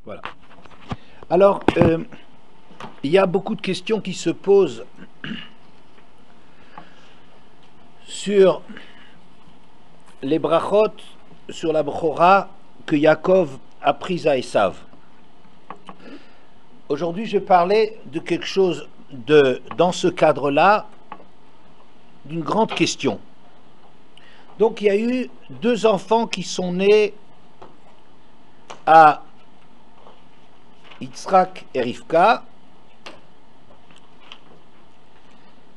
Voilà. Alors, il y a beaucoup de questions qui se posent sur les brachot, sur la Bechora que Yaakov a prise à Esav. Aujourd'hui, je vais parler de quelque chose dans ce cadre-là, d'une grande question. Donc, il y a eu deux enfants qui sont nés à Yitzhak et Rivka.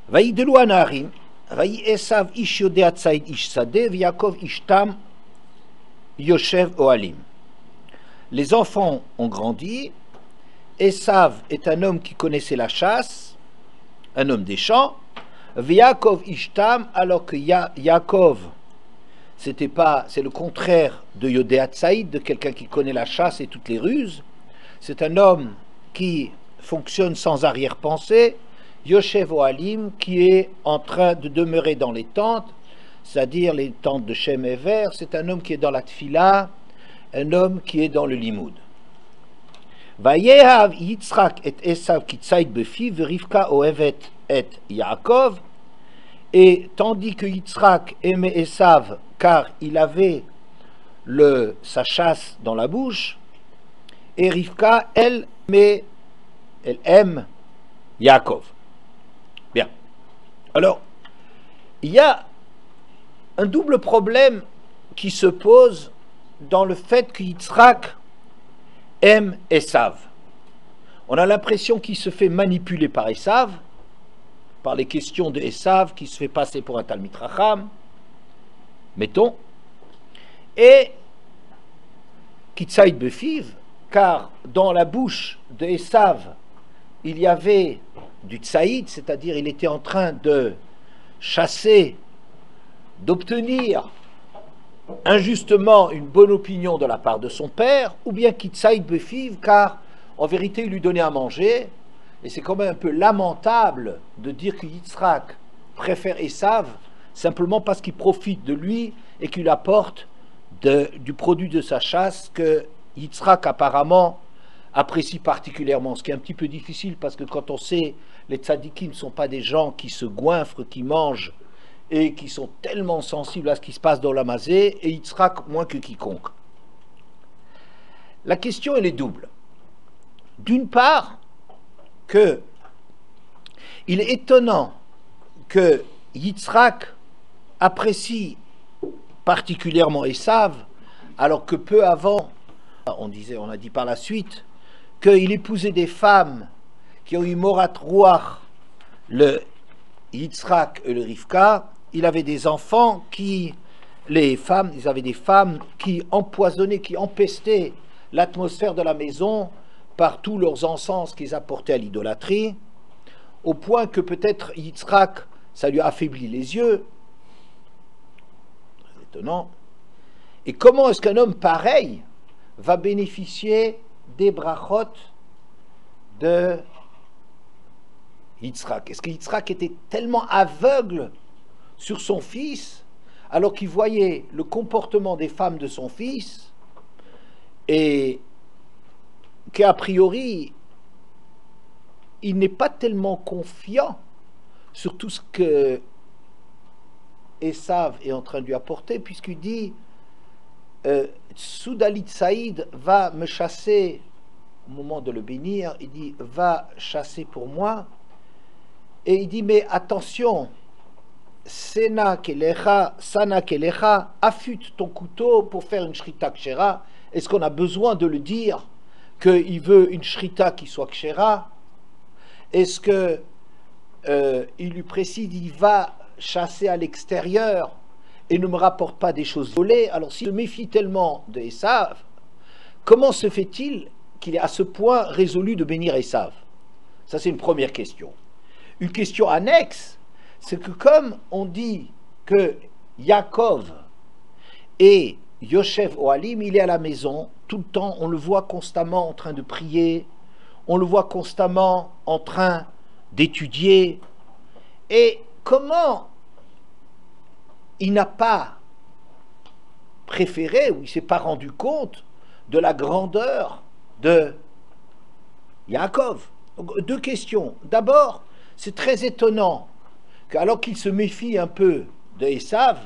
Vaïdelou anarim, vaï Esav ish yodea tzaïd ish sadeh, Yaakov ish tam yoshev ohalim. Les enfants ont grandi. Esav est un homme qui connaissait la chasse, un homme des champs. Yaakov ish tam, alors que Yaakov, c'est le contraire de Yodea Tzaïd, de quelqu'un qui connaît la chasse et toutes les ruses. C'est un homme qui fonctionne sans arrière-pensée. Yoshev Ohalim, qui est en train de demeurer dans les tentes, c'est-à-dire les tentes de Shem et Ver. C'est un homme qui est dans la tfila, un homme qui est dans le limoud. Vayehav Yitzhak et Esav ki tzaïd befiv, Rivka ohevet et Yaakov. Et tandis que Yitzhak aimait Esav, car il avait sa chasse dans la bouche, et Rivka, elle aime Yaakov. Bien. Alors, il y a un double problème qui se pose dans le fait que Yitzhak aime Esav. On a l'impression qu'il se fait manipuler par Esav, par les questions de Esav, qui se fait passer pour un Talmid Chacham, mettons, et Kitsaïd Befiv, car dans la bouche de Esav, il y avait du tsaïd, c'est-à-dire il était en train de chasser, d'obtenir injustement une bonne opinion de la part de son père, ou bien Kitsaïd Befiv, car en vérité il lui donnait à manger, et c'est quand même un peu lamentable de dire que Yitzhak préfère Esav simplement parce qu'il profite de lui et qu'il apporte du produit de sa chasse que Yitzhak apparemment apprécie particulièrement, ce qui est un petit peu difficile parce que quand on sait les tzadikim ne sont pas des gens qui se goinfrent, qui mangent et qui sont tellement sensibles à ce qui se passe dans la mazé, et Yitzhak moins que quiconque. La question elle est double. D'une part, que il est étonnant que Yitzhak apprécie particulièrement Esav, alors que peu avant, on a dit par la suite, qu'il épousait des femmes qui ont eu Morat Ruach, le Yitzhak et le Rivka. Il avait des enfants ils avaient des femmes qui empoisonnaient, qui empestaient l'atmosphère de la maison par tous leurs encens qu'ils apportaient à l'idolâtrie, au point que peut-être Yitzhak, ça lui a affaibli les yeux. C'est étonnant. Et comment est-ce qu'un homme pareil va bénéficier des brachot de Yitzhak? Est-ce que Yitzhak était tellement aveugle sur son fils, alors qu'il voyait le comportement des femmes de son fils, et qu'a priori, il n'est pas tellement confiant sur tout ce que Esav est en train de lui apporter, puisqu'il dit Soudalit Saïd va me chasser au moment de le bénir, il dit va chasser pour moi, et il dit mais attention, Sena Kelecha, Sana Kelecha, affûte ton couteau pour faire une shrita kshera. Est-ce qu'on a besoin de le dire qu'il veut une shrita qui soit kshera? Est-ce que il lui précise, il va chasser à l'extérieur et ne me rapporte pas des choses volées? Alors s'il se méfie tellement de Esav, comment se fait-il qu'il est à ce point résolu de bénir Esav? Ça c'est une première question. Une question annexe, c'est que comme on dit que Yaakov et Yoshev Ohalim, il est à la maison tout le temps, on le voit constamment en train de prier, on le voit constamment en train d'étudier, et comment il n'a pas préféré, ou il ne s'est pas rendu compte de la grandeur de Yaakov. Donc, deux questions. D'abord, c'est très étonnant qu'alors qu'il se méfie un peu de Esav,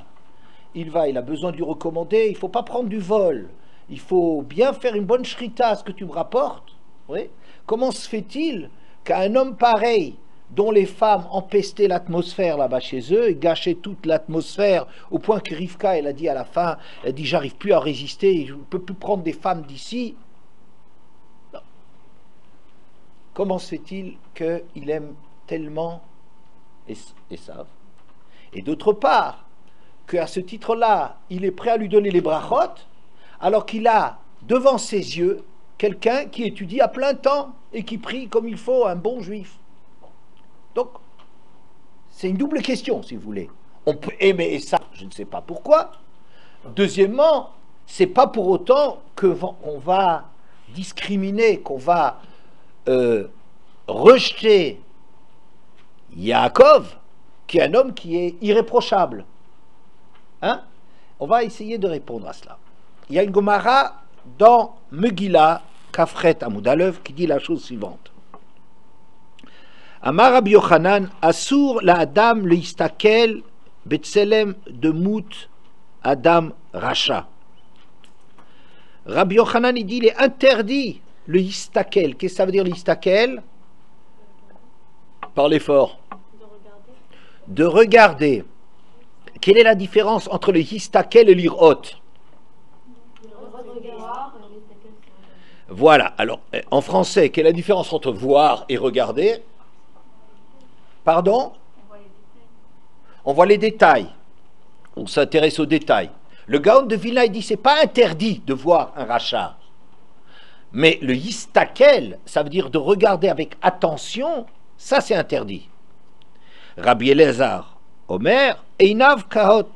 il a besoin de lui recommander, il ne faut pas prendre du vol, il faut bien faire une bonne shrita à ce que tu me rapportes. Oui. Comment se fait-il qu'un homme pareil, dont les femmes empestaient l'atmosphère là-bas chez eux, et gâchaient toute l'atmosphère, au point que Rivka, elle a dit à la fin, elle a dit, j'arrive plus à résister, je ne peux plus prendre des femmes d'ici. Non. Comment se fait-il qu'il aime tellement Esav? Et d'autre part, qu'à ce titre-là, il est prêt à lui donner les brachot, alors qu'il a devant ses yeux quelqu'un qui étudie à plein temps et qui prie comme il faut, un bon juif. Donc, c'est une double question, si vous voulez. On peut aimer ça, je ne sais pas pourquoi. Deuxièmement, c'est pas pour autant qu'on va discriminer, qu'on va rejeter Yaakov, qui est un homme qui est irréprochable. Hein? On va essayer de répondre à cela. Il y a une Gomara dans Megillah, Kafret Amoudalev, qui dit la chose suivante. Amar Rabbi Yochanan, Asur la Adam le Istakel Betselem de Mout Adam Racha. Rabbi Yochanan, il dit, il est interdit le Istakel. Qu'est-ce que ça veut dire l'Istakel? Parlez fort. De regarder. Quelle est la différence entre le Istakel et l'Irot? Voilà, alors en français, quelle est la différence entre voir et regarder? Pardon? On voit les détails. On s'intéresse aux détails. Le Gaon de Vilna, il dit c'est pas interdit de voir un rachat. Mais le yistakel, ça veut dire de regarder avec attention, ça c'est interdit. Rabbi Elazar, Omer, Einav Kahot,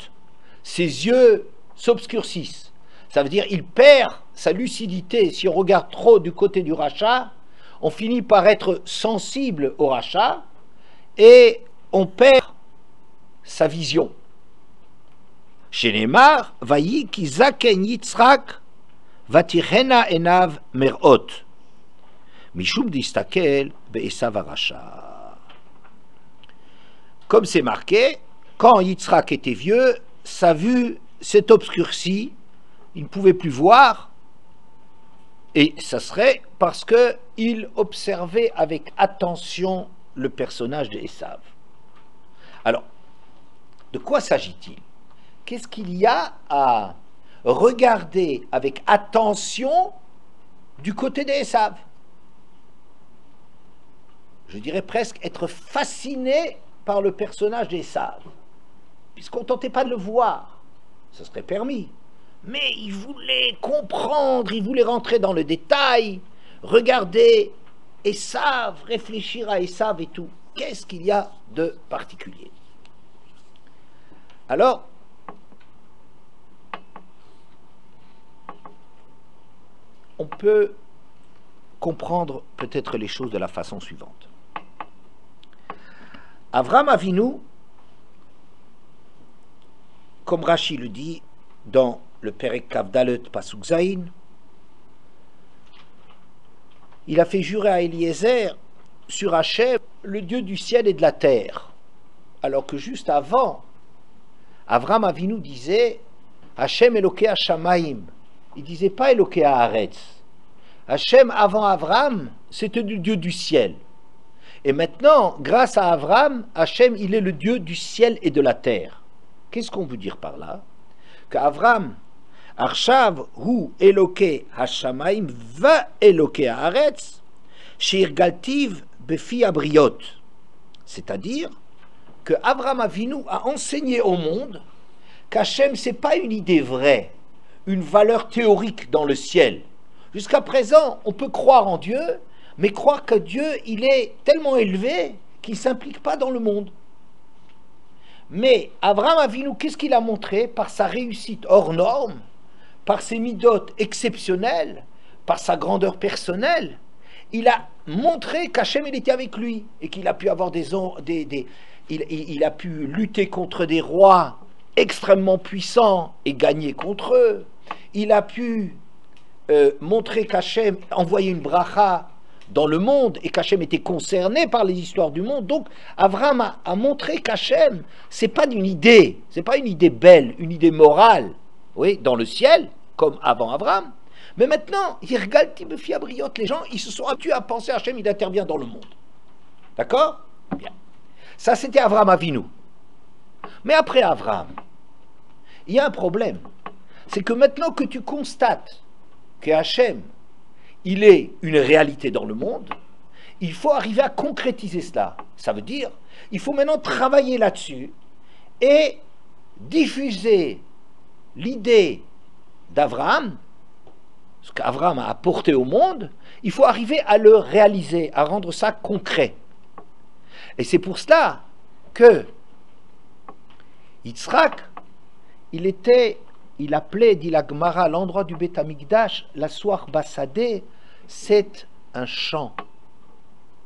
ses yeux s'obscurcissent. Ça veut dire il perd sa lucidité. Si on regarde trop du côté du rachat, on finit par être sensible au rachat et on perd sa vision. Chez Neymar, vayi ki zaken Yitzrak vatirena enav merot mishum distakel be'esav aracha. Comme c'est marqué, quand Yitzhak était vieux, sa vue s'est obscurcie, il ne pouvait plus voir, et ça serait parce qu'il observait avec attention le personnage de Esav. Alors, de quoi s'agit-il? Qu'est-ce qu'il y a à regarder avec attention du côté d'Esav? Je dirais presque être fasciné par le personnage d'Esav. Puisqu'on ne tentait pas de le voir, ce serait permis. Mais il voulait comprendre, il voulait rentrer dans le détail, regarder Esav, réfléchir à Esav et tout. Qu'est-ce qu'il y a de particulier? Alors, on peut comprendre peut-être les choses de la façon suivante. Avram Avinu, comme Rashi le dit dans le Perek Kavdalet Pasuk Zayin, il a fait jurer à Eliezer sur Hachem, le Dieu du ciel et de la terre. Alors que juste avant, Avram Avinu disait Hachem Elokei Hashamaim. Il ne disait pas Elokei Haaretz. Hachem, avant Avram, c'était le Dieu du ciel. Et maintenant, grâce à Avram, Hachem, il est le Dieu du ciel et de la terre. Qu'est-ce qu'on veut dire par là? Qu'Avram, Arshav, hu Elokei Hashamaim, va Elokei Haaretz, Shirgaltiv befi abriot. C'est-à-dire que Avram Avinu a enseigné au monde qu'Hachem, ce n'est pas une idée vraie, une valeur théorique dans le ciel. Jusqu'à présent, on peut croire en Dieu, mais croire que Dieu, il est tellement élevé qu'il ne s'implique pas dans le monde. Mais Avram Avinu, qu'est-ce qu'il a montré? Par sa réussite hors norme, par ses midotes exceptionnelles, par sa grandeur personnelle, il a montré qu'Hachem, il était avec lui, et qu'il a pu avoir il a pu lutter contre des rois extrêmement puissants et gagner contre eux. Il a pu montrer qu'Hachem envoyait une bracha dans le monde et qu'Hachem était concerné par les histoires du monde. Donc Abraham a montré qu'Hachem, c'est pas une idée, c'est pas une idée belle, une idée morale, oui, dans le ciel, comme avant Abraham. Mais maintenant, les gens, ils se sont habitués à penser Hachem, il intervient dans le monde. D'accord? Bien. Ça, c'était Abraham Avinu. Mais après Abraham, il y a un problème. C'est que maintenant que tu constates que Hachem, il est une réalité dans le monde, il faut arriver à concrétiser cela. Ça veut dire, il faut maintenant travailler là-dessus et diffuser l'idée d'Abraham, ce qu'Abraham a apporté au monde, il faut arriver à le réaliser, à rendre ça concret. Et c'est pour cela que Yitzhak, il appelait, dit la Gemara, l'endroit du Beth Amikdash, la soir Bassadeh, c'est un champ.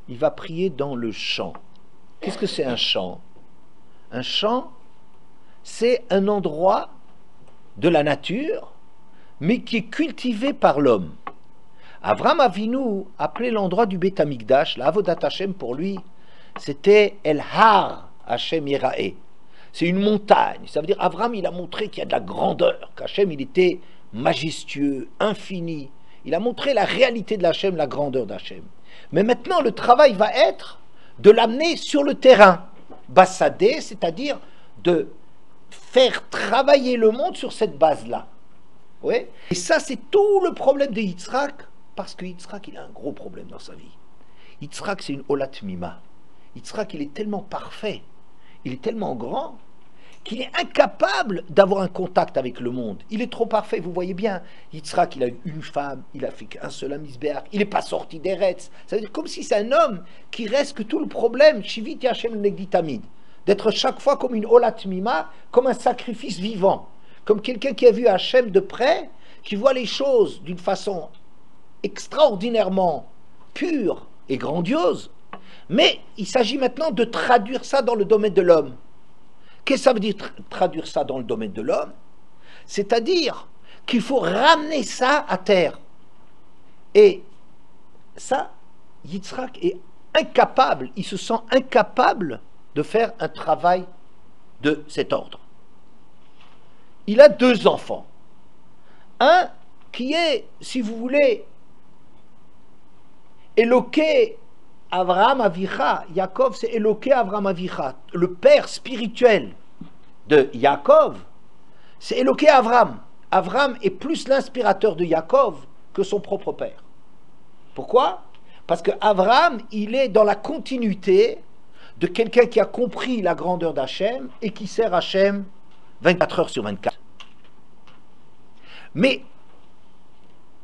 Il va prier dans le champ. Qu'est-ce que c'est un champ? Un champ, c'est un endroit de la nature, mais qui est cultivé par l'homme. Avraham Avinu appelait l'endroit du Beth Amikdash, la Avodat Hashem pour lui, c'était El Har Hashem Yerae. C'est une montagne. Ça veut dire Avraham, il a montré qu'il y a de la grandeur, qu'Hachem, il était majestueux, infini. Il a montré la réalité de l'Hachem, la grandeur d'Hachem. Mais maintenant, le travail va être de l'amener sur le terrain. Bassadeh, c'est-à-dire de faire travailler le monde sur cette base-là. Oui. Et ça, c'est tout le problème de Yitzhak, parce que Yitzhak, il a un gros problème dans sa vie. Yitzhak, c'est une Olat Mima. Yitzhak, il est tellement parfait, il est tellement grand, qu'il est incapable d'avoir un contact avec le monde. Il est trop parfait, vous voyez bien. Yitzhak, il a eu une femme, il a fait qu'un seul Amisberg, il n'est pas sorti d'Eretz. Ça veut dire comme si c'est un homme qui reste que tout le problème, Shivit Yashem Negditamid, d'être chaque fois comme une Olat Mima, comme un sacrifice vivant, comme quelqu'un qui a vu Hachem de près, qui voit les choses d'une façon extraordinairement pure et grandiose. Mais il s'agit maintenant de traduire ça dans le domaine de l'homme. Qu'est-ce que ça veut dire traduire ça dans le domaine de l'homme? C'est-à-dire qu'il faut ramener ça à terre. Et ça, Yitzhak est incapable, il se sent incapable de faire un travail de cet ordre. Il a deux enfants. Un qui est, si vous voulez, Éloqué Avraham Avicha. Yaakov, c'est Éloqué Avraham Avicha. Le père spirituel de Yaakov, c'est Éloqué Avraham. Avraham est plus l'inspirateur de Yaakov que son propre père. Pourquoi? Parce que Avraham, il est dans la continuité de quelqu'un qui a compris la grandeur d'Hachem et qui sert Hachem 24 heures sur 24. Mais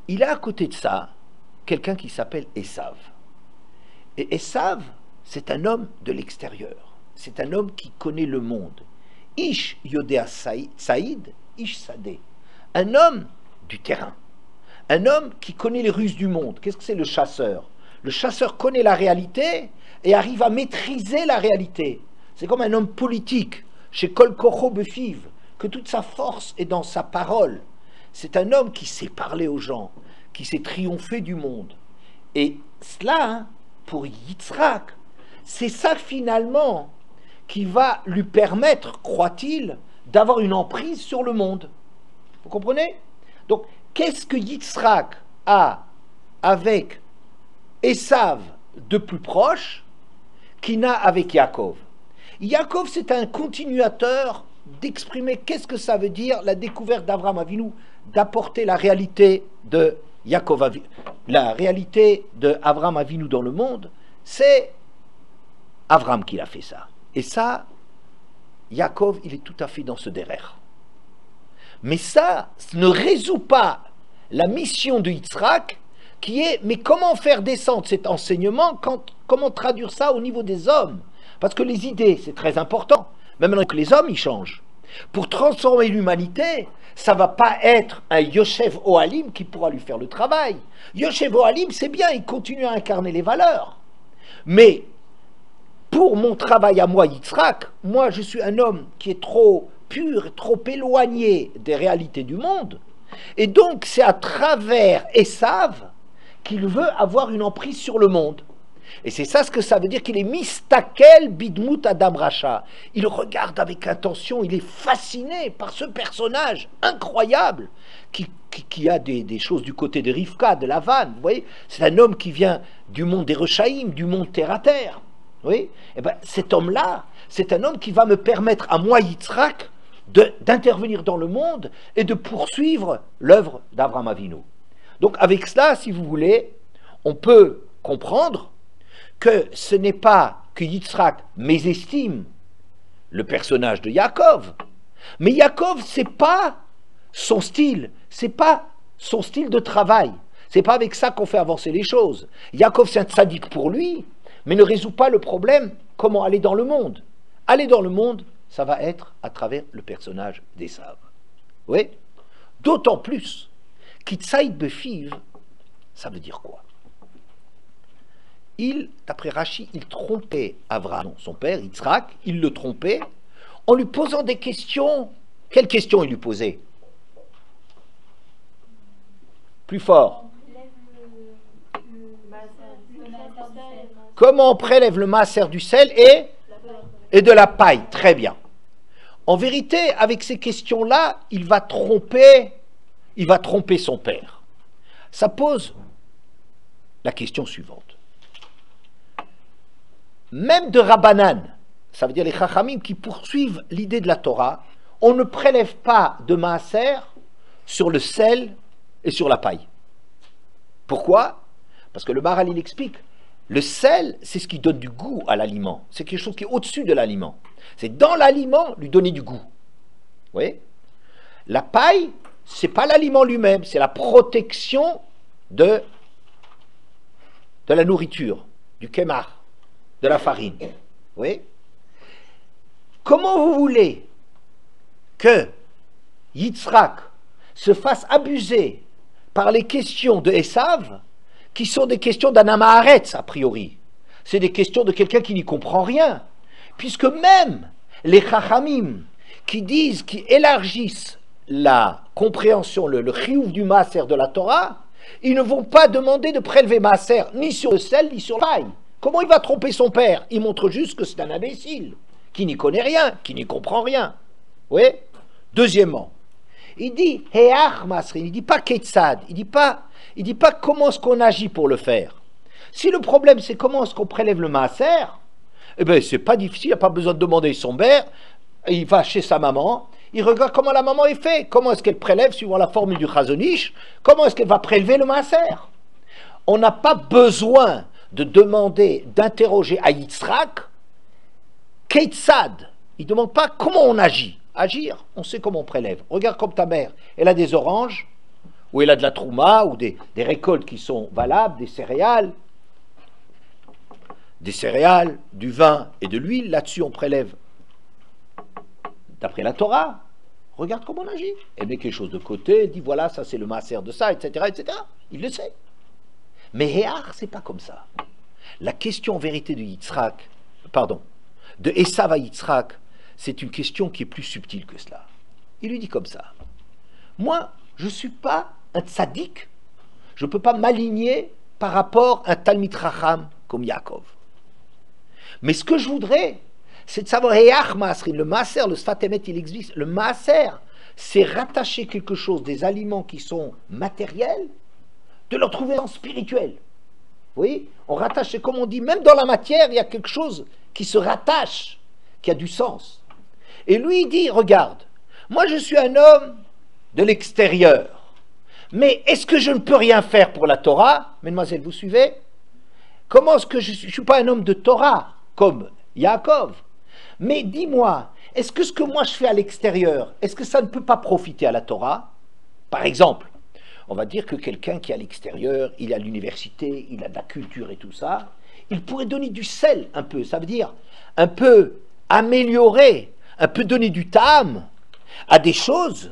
il a à côté de ça quelqu'un qui s'appelle Esav. Et Esav, c'est un homme de l'extérieur. C'est un homme qui connaît le monde. Ish Yodea Saïd, Ish Sadeh. Un homme du terrain. Un homme qui connaît les ruses du monde. Qu'est-ce que c'est le chasseur? Le chasseur connaît la réalité et arrive à maîtriser la réalité. C'est comme un homme politique, chez Kol Kocho Befiv, que toute sa force est dans sa parole. C'est un homme qui sait parler aux gens, qui sait triompher du monde. Et cela, pour Yitzhak, c'est ça finalement qui va lui permettre, croit-il, d'avoir une emprise sur le monde. Vous comprenez? Donc, qu'est-ce que Yitzhak a avec Esav de plus proche qu'il n'a avec Yaakov? Yaakov, c'est un continuateur d'exprimer qu'est-ce que ça veut dire la découverte d'Avraham Avinu, d'apporter la réalité de Yaakov Avinu, la réalité de Avraham Avinu dans le monde. C'est Avraham qui a fait ça. Et ça, Yaakov, il est tout à fait dans ce derrière. Mais ça ne résout pas la mission de Yitzhak, qui est, mais comment faire descendre cet enseignement, comment traduire ça au niveau des hommes? Parce que les idées, c'est très important. Mais maintenant que les hommes, ils changent. Pour transformer l'humanité, ça ne va pas être un Yoshev Ohalim qui pourra lui faire le travail. Yoshev Ohalim, c'est bien, il continue à incarner les valeurs. Mais pour mon travail à moi, Yitzhak, moi je suis un homme qui est trop pur, trop éloigné des réalités du monde. Et donc, c'est à travers Esav qu'il veut avoir une emprise sur le monde. Et c'est ça ce que ça veut dire, qu'il est mistakel bidmut Adam Racha. Il regarde avec attention, il est fasciné par ce personnage incroyable qui a des choses du côté de Rivka, de Lavan. Vous voyez, c'est un homme qui vient du monde des Rechaïm, du monde terre à terre. Vous voyez, et ben, cet homme-là, c'est un homme qui va me permettre à moi, Yitzhak, d'intervenir dans le monde et de poursuivre l'œuvre d'Abraham Avinu. Donc avec cela, si vous voulez, on peut comprendre que ce n'est pas que Yitzhak mésestime le personnage de Yaakov, mais Yaakov, c'est pas son style, c'est pas son style de travail, c'est pas avec ça qu'on fait avancer les choses. Yaakov, c'est un tzaddik pour lui, mais ne résout pas le problème comment aller dans le monde. Aller dans le monde, ça va être à travers le personnage d'Esav. Oui. D'autant plus qu'Itzaïd Befiv, ça veut dire quoi? D'après Rashi, il trompait Avraham, son père, Yitzhak, il le trompait en lui posant des questions. Quelles questions il lui posait? Plus fort. Comment on prélève le maaser du sel et de la paille? Très bien. En vérité, avec ces questions-là, il va tromper son père. Ça pose la question suivante. Même de Rabbanan, ça veut dire les Chachamim qui poursuivent l'idée de la Torah, on ne prélève pas de maaser sur le sel et sur la paille. Pourquoi? Parce que le Maharal, il explique, le sel, c'est ce qui donne du goût à l'aliment. C'est quelque chose qui est au-dessus de l'aliment. C'est dans l'aliment lui donner du goût. Vous voyez? La paille, c'est pas l'aliment lui-même, c'est la protection de la nourriture, du kémar, de la farine. Vous voyez? Comment vous voulez que Yitzhak se fasse abuser par les questions de Esav, qui sont des questions d'un Amaharetz, a priori? C'est des questions de quelqu'un qui n'y comprend rien. Puisque même les Chachamim qui disent, qui élargissent la compréhension, le chiyuv du maaser de la Torah, ils ne vont pas demander de prélever maaser ni sur le sel ni sur la paille. Comment il va tromper son père? Il montre juste que c'est un imbécile, qui n'y connaît rien, qui n'y comprend rien. Oui. Deuxièmement, il dit Heach Masrin, il ne dit pas Ketzad, il dit pas comment est-ce qu'on agit pour le faire. Si le problème c'est comment est-ce qu'on prélève le maaser, eh bien c'est pas difficile, il n'y a pas besoin de demander son père, il va chez sa maman, il regarde comment la maman est faite, comment est-ce qu'elle prélève suivant la formule du Chazon Ish, comment est-ce qu'elle va prélever le maaser. On n'a pas besoin de demander, d'interroger à Yitzhak, Ketzad. Il ne demande pas comment on agit. Agir, on sait comment on prélève. Regarde comme ta mère, elle a des oranges, ou elle a de la trouma, ou des récoltes qui sont valables, des céréales, du vin et de l'huile. Là-dessus, on prélève d'après la Torah. Regarde comment on agit. Elle met quelque chose de côté, elle dit voilà, ça c'est le maaser de ça, etc., etc. Il le sait. Mais Héar, c'est pas comme ça. La question en vérité de Yitzhak, de Esav à Yitzhak, c'est une question qui est plus subtile que cela. Il lui dit comme ça. Moi, je ne suis pas un tzaddik, je ne peux pas m'aligner par rapport à un Talmid Chacham comme Yaakov. Mais ce que je voudrais, c'est de savoir, le maaser, le Sfat Emet, il existe. Le maaser, c'est rattacher quelque chose, des aliments qui sont matériels, de leur trouver en spirituel. Vous voyez, on rattache, c'est comme on dit, même dans la matière, il y a quelque chose qui se rattache, qui a du sens. Et lui, il dit, regarde, moi je suis un homme de l'extérieur, mais est-ce que je ne peux rien faire pour la Torah? Mesdemoiselles, vous suivez? Comment est-ce que je ne suis pas un homme de Torah, comme Yaakov? Mais dis-moi, est-ce que ce que moi je fais à l'extérieur, est-ce que ça ne peut pas profiter à la Torah? Par exemple, on va dire que quelqu'un qui est à l'extérieur, il est à l'université, il a de la culture et tout ça, il pourrait donner du sel un peu, ça veut dire un peu améliorer, un peu donner du tam à des choses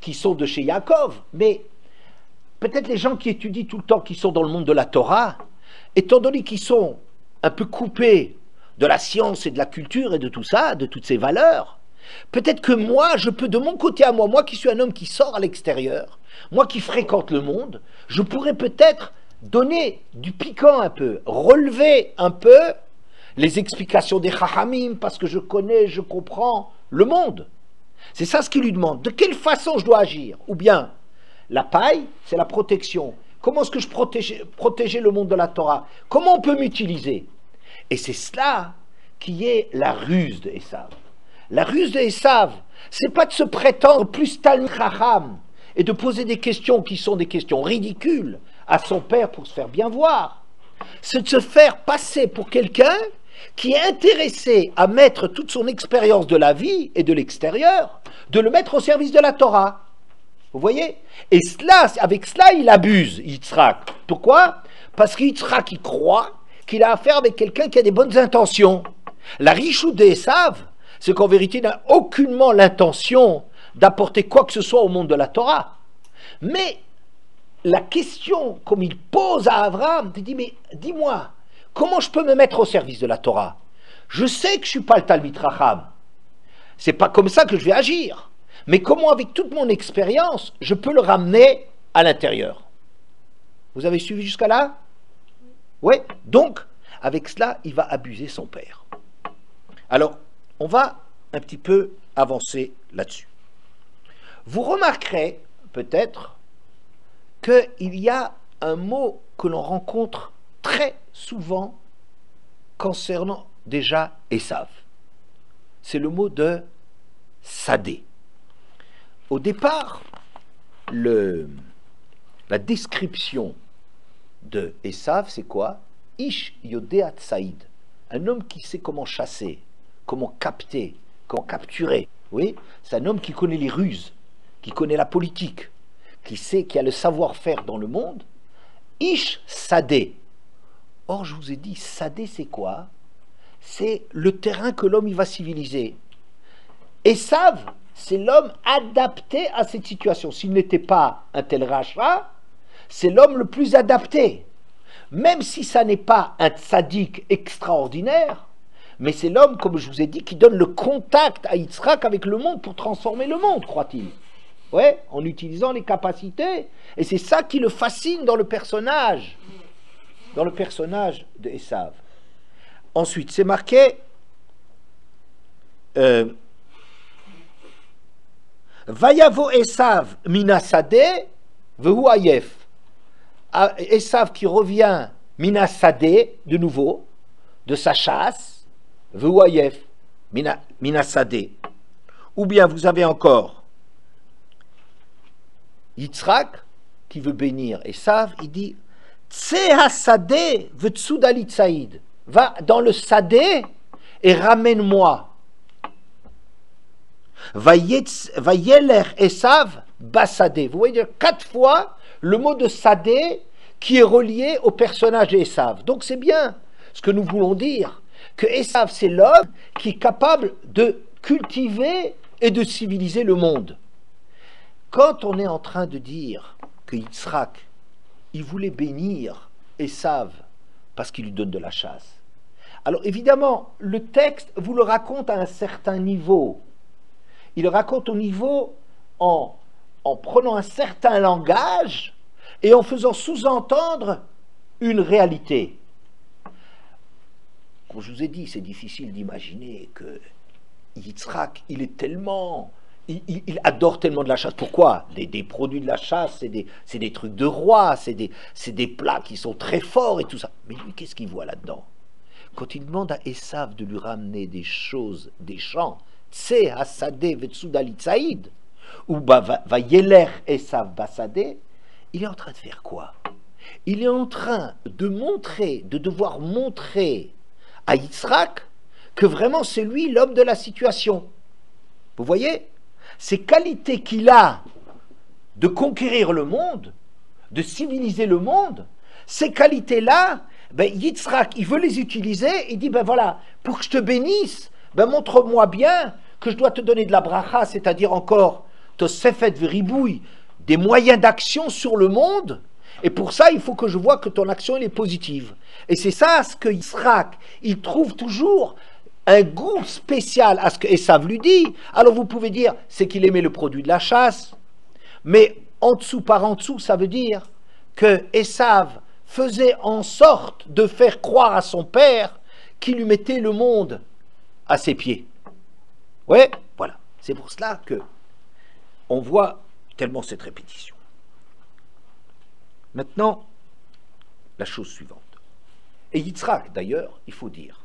qui sont de chez Yaakov. Mais peut-être les gens qui étudient tout le temps, qui sont dans le monde de la Torah, étant donné qu'ils sont un peu coupés de la science et de la culture et de tout ça, de toutes ces valeurs, Peut-être que moi, je peux de mon côté à moi qui suis un homme qui sort à l'extérieur, moi qui fréquente le monde, je pourrais peut-être donner du piquant un peu, relever un peu les explications des Chachamim, parce que je connais, je comprends le monde. C'est ça ce qu'il lui demande. De quelle façon je dois agir? Ou bien, la paille, c'est la protection. Comment est-ce que je protéger le monde de la Torah? Comment on peut m'utiliser? Et c'est cela qui est la ruse de Esav. La ruse de Esav, c'est pas de se prétendre plus Talmid Chacham et de poser des questions qui sont des questions ridicules à son père pour se faire bien voir. C'est de se faire passer pour quelqu'un qui est intéressé à mettre toute son expérience de la vie et de l'extérieur, de le mettre au service de la Torah. Vous voyez? Et cela, avec cela, il abuse, Yitzhak. Pourquoi? Parce que Yitzhak, il croit qu'il a affaire avec quelqu'un qui a des bonnes intentions. La richoute d'Esav, c'est qu'en vérité, il n'a aucunement l'intention d'apporter quoi que ce soit au monde de la Torah. Mais la question, comme il pose à Abraham, il dit, mais dis-moi, comment je peux me mettre au service de la Torah? Je sais que je ne suis pas le Talmid Chacham. C'est pas comme ça que je vais agir. Mais comment, avec toute mon expérience, je peux le ramener à l'intérieur? Vous avez suivi jusqu'à là? Oui. Donc, avec cela, il va abuser son père. Alors, on va un petit peu avancer là-dessus. Vous remarquerez peut-être qu'il y a un mot que l'on rencontre très souvent concernant déjà Esav. C'est le mot de Sadé. Au départ, la description de Esav, c'est quoi? Ish Yodea Tsaïd. Un homme qui sait comment chasser, comment capter, comment capturer. Oui, c'est un homme qui connaît les ruses, qui connaît la politique, qui a le savoir-faire dans le monde. Ish Sadé. Or, je vous ai dit, Sadé, c'est quoi? C'est le terrain que l'homme il va civiliser. Esav, c'est l'homme adapté à cette situation. S'il n'était pas un tel rachat, c'est l'homme le plus adapté. Même si ça n'est pas un tzaddik extraordinaire, mais c'est l'homme, comme je vous ai dit, qui donne le contact à Yitzhak avec le monde pour transformer le monde, croit-il. Ouais, en utilisant les capacités. Et c'est ça qui le fascine dans le personnage de Esav. Ensuite, c'est marqué Vayavo Esav minasadeh vehu ayef. Esav qui revient minasadeh, de nouveau, de sa chasse, vehu ayef, minasadeh. Ou bien vous avez encore Yitzhak qui veut bénir Esav, il dit Tse hasadeh v'tsudali tsaïd. Va dans le sadeh et ramène-moi. Vayeler Esav basadeh. Vous voyez 4 fois le mot de sadeh qui est relié au personnage d'Esav. Donc c'est bien ce que nous voulons dire, que Esav c'est l'homme qui est capable de cultiver et de civiliser le monde. Quand on est en train de dire que Yitzhak, il voulait bénir Esav parce qu'il lui donne de la chasse. Alors évidemment, le texte vous le raconte à un certain niveau. Il le raconte au niveau en prenant un certain langage et en faisant sous-entendre une réalité. Comme je vous ai dit, c'est difficile d'imaginer que Yitzhak, il est tellement... Il adore tellement de la chasse. Pourquoi? Des produits de la chasse, c'est des trucs de roi, c'est des plats qui sont très forts et tout ça. Mais lui, qu'est-ce qu'il voit là-dedans? Quand il demande à Esav de lui ramener des choses, des champs, Tse hasadeh v'tsudali tsaïd, ou va yeler Esav basadeh, il est en train de faire quoi? Il est en train de devoir montrer à Yitzhak que vraiment c'est lui l'homme de la situation. Vous voyez? Ces qualités qu'il a de conquérir le monde, de civiliser le monde, ces qualités-là, Yitzhak, il veut les utiliser, il dit, voilà, pour que je te bénisse, montre-moi bien que je dois te donner de la bracha, c'est-à-dire encore, tosefet veribouille, des moyens d'action sur le monde, et pour ça, il faut que je vois que ton action, elle est positive. Et c'est ça ce que Yitzhak, il trouve toujours un goût spécial à ce que Esav lui dit, alors vous pouvez dire c'est qu'il aimait le produit de la chasse, mais en dessous, par en dessous, ça veut dire que Esav faisait en sorte de faire croire à son père qu'il lui mettait le monde à ses pieds. Ouais, voilà. C'est pour cela que on voit tellement cette répétition. Maintenant, la chose suivante. Et Yitzhak, d'ailleurs, il faut dire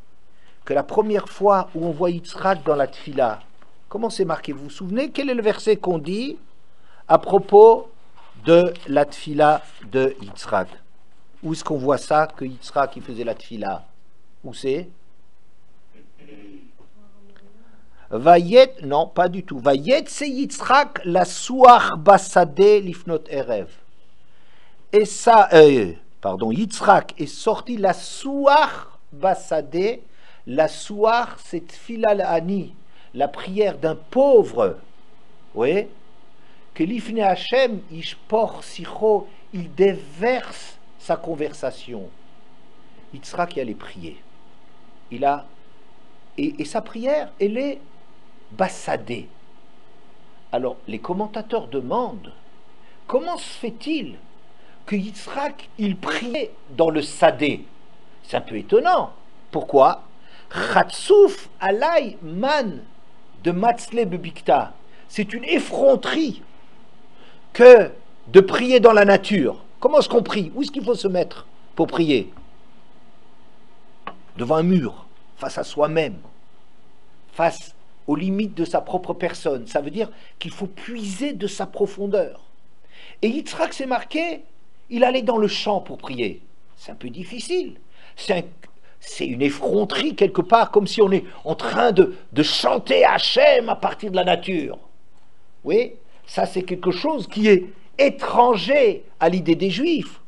que la première fois où on voit Yitzhak dans la Tfila, comment c'est marqué? Vous vous souvenez? Quel est le verset qu'on dit à propos de la Tfila de Yitzhak? Où est-ce qu'on voit ça, que Yitzhak il faisait la Tfila? Où c'est? Vayet, non, pas du tout. Vayet, c'est Yitzhak la Suach Basade Lifnot Erev. Et ça, Yitzhak est sorti la Suach Basade. La Suach, c'est Tfila l'Ani, la prière d'un pauvre. Oui. Que l'Ifne Hashem, Ishpor Sicho, il déverse sa conversation. Yitzhak allait prier. Il a. Et sa prière, elle est bassadée. Alors, les commentateurs demandent comment se fait-il que Yitzhak, il priait dans le sadé? C'est un peu étonnant. Pourquoi? Chatsouf alay man de Matzle bebikta. C'est une effronterie que de prier dans la nature. Comment est-ce qu'on prie? Où est-ce qu'il faut se mettre pour prier? Devant un mur, face à soi-même, face aux limites de sa propre personne. Ça veut dire qu'il faut puiser de sa profondeur. Et Yitzhak, c'est marqué, il allait dans le champ pour prier. C'est un peu difficile. C'est une effronterie quelque part, comme si on est en train de chanter Hachem à partir de la nature. Oui, ça c'est quelque chose qui est étranger à l'idée des Juifs.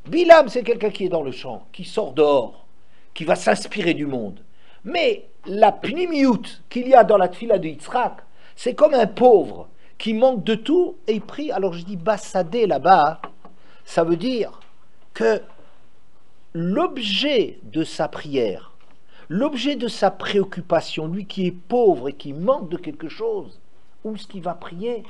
Bilam, c'est quelqu'un qui est dans le champ, qui sort dehors, qui va s'inspirer du monde. Mais la pnimiout qu'il y a dans la tfila de Yitzhak, c'est comme un pauvre qui manque de tout et il prie. Alors je dis bassadé là-bas, ça veut dire que l'objet de sa prière, l'objet de sa préoccupation, lui qui est pauvre et qui manque de quelque chose, où est-ce qu'il va prier?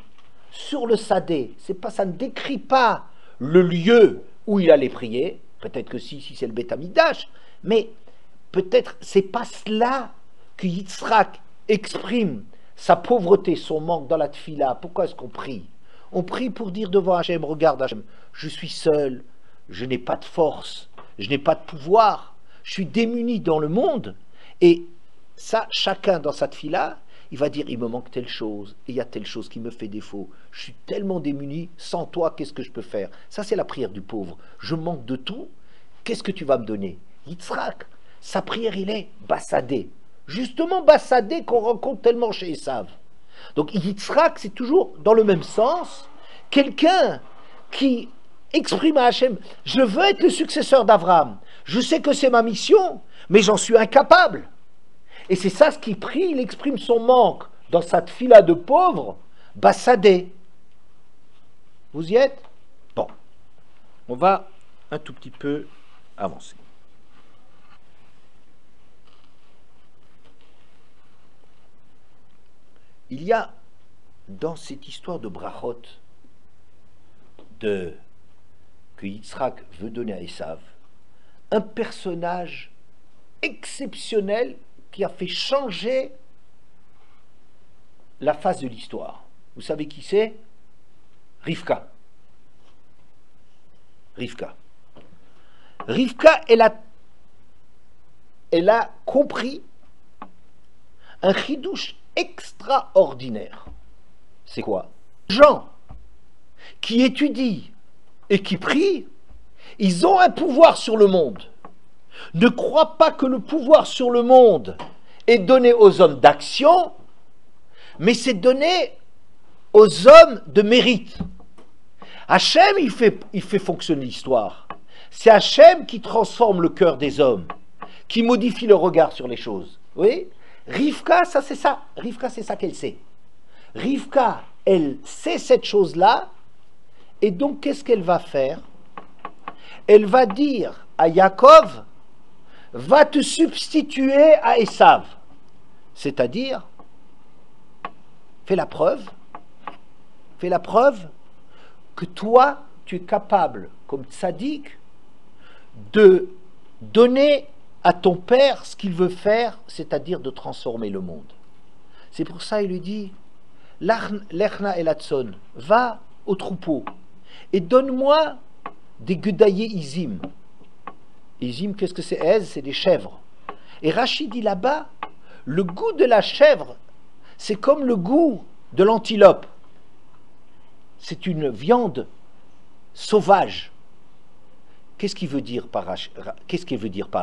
Sur le sadé. Ça ne décrit pas le lieu où il allait prier, peut-être que si c'est le Beth Amikdash, mais peut-être c'est pas cela que Yitzhak exprime sa pauvreté, son manque dans la tfila. Pourquoi est-ce qu'on prie? On prie pour dire devant Hachem, regarde Hachem, je suis seul, je n'ai pas de force, je n'ai pas de pouvoir, je suis démuni dans le monde. Et ça, chacun dans sa tfila, il va dire, il me manque telle chose, et il y a telle chose qui me fait défaut. Je suis tellement démuni, sans toi, qu'est-ce que je peux faire? Ça, c'est la prière du pauvre. Je manque de tout, qu'est-ce que tu vas me donner? Yitzhak, sa prière, il est bassadé. Justement, bassadé qu'on rencontre tellement chez Esav. Donc, Yitzhak, c'est toujours dans le même sens, quelqu'un qui exprime à Hachem, je veux être le successeur d'Abraham. Je sais que c'est ma mission, mais j'en suis incapable. Et c'est ça ce qu'il prie, il exprime son manque dans sa tfila de pauvre, bassadé. Vous y êtes? Bon, on va un tout petit peu avancer. Il y a dans cette histoire de brachot que Yitzhak veut donner à Esav, un personnage exceptionnel qui a fait changer la face de l'histoire. Vous savez qui c'est? Rivka. Rivka. Rivka, elle a compris un chidouche extraordinaire. C'est quoi? Les gens qui étudient et qui prient, ils ont un pouvoir sur le monde. Ne crois pas que le pouvoir sur le monde est donné aux hommes d'action, mais c'est donné aux hommes de mérite. Hachem, il fait fonctionner l'histoire. C'est Hachem qui transforme le cœur des hommes, qui modifie le regard sur les choses. Oui? Rivka, ça c'est ça. Rivka, c'est ça qu'elle sait. Rivka, elle sait cette chose-là, et donc qu'est-ce qu'elle va faire? Elle va dire à Yaakov, va te substituer à Esav. C'est-à-dire, fais la preuve que toi, tu es capable, comme tzaddik, de donner à ton père ce qu'il veut faire, c'est-à-dire de transformer le monde. C'est pour ça qu'il lui dit, Lechna elatson, va au troupeau et donne-moi des gudaye izim. Izim, qu'est-ce que c'est? C'est des chèvres. Et Rachid dit là-bas, le goût de la chèvre, c'est comme le goût de l'antilope. C'est une viande sauvage. Qu'est-ce qu'il veut dire par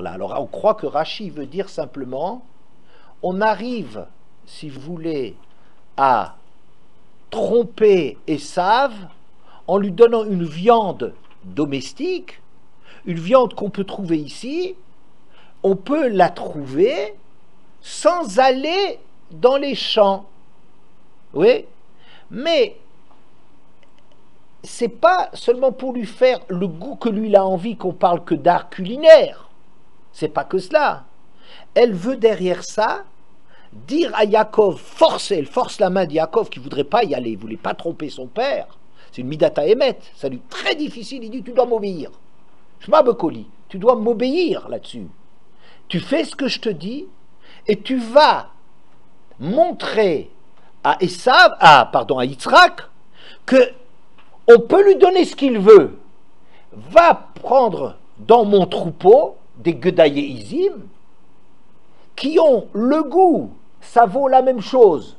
là? Alors on croit que Rachid veut dire simplement, on arrive, si vous voulez, à tromper Esav en lui donnant une viande domestique, une viande qu'on peut trouver ici, on peut la trouver sans aller dans les champs. Oui, mais c'est pas seulement pour lui faire le goût que lui il a envie qu'on parle que d'art culinaire. C'est pas que cela. Elle veut derrière ça dire à Yaakov, elle force la main de Yaakov qui voudrait pas y aller, il voulait pas tromper son père. C'est une midata émet, ça lui est très difficile, il dit tu dois m'obéir. Shema bekoli, tu dois m'obéir là-dessus. Tu fais ce que je te dis et tu vas montrer à Yitzhak que on peut lui donner ce qu'il veut. Va prendre dans mon troupeau des Gedaye Izim qui ont le goût, ça vaut la même chose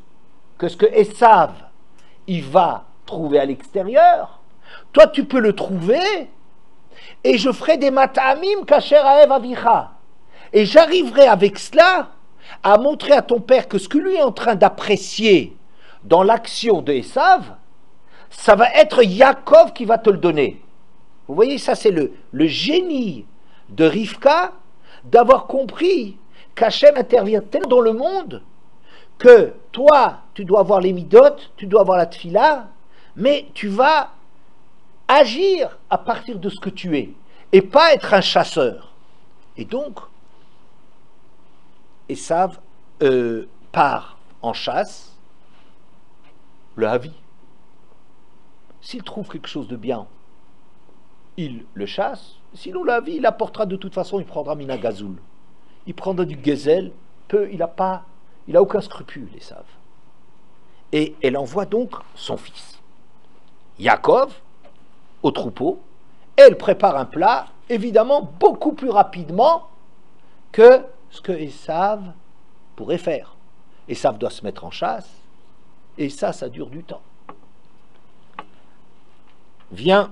que ce que Esav il va trouver à l'extérieur. Toi tu peux le trouver et je ferai des matamim kasher aev avicha. Et j'arriverai avec cela à montrer à ton père que ce que lui est en train d'apprécier dans l'action de Esav, ça va être Yaakov qui va te le donner. Vous voyez, ça c'est le génie de Rivka d'avoir compris qu'Hachem intervient tellement dans le monde que toi, tu dois avoir les midotes, tu dois avoir la tfila, mais tu vas agir à partir de ce que tu es et pas être un chasseur. Et donc, Esav part en chasse, le Havi. S'il trouve quelque chose de bien, il le chasse. Sinon, la vie, il apportera de toute façon, il prendra Mina Gazoul. Il prendra du Gezel. Il a aucun scrupule, Esav. Et elle envoie donc son fils, Yaakov, au troupeau. Elle prépare un plat, évidemment, beaucoup plus rapidement que ce que Esav pourrait faire. Esav doit se mettre en chasse, et ça dure du temps. Vient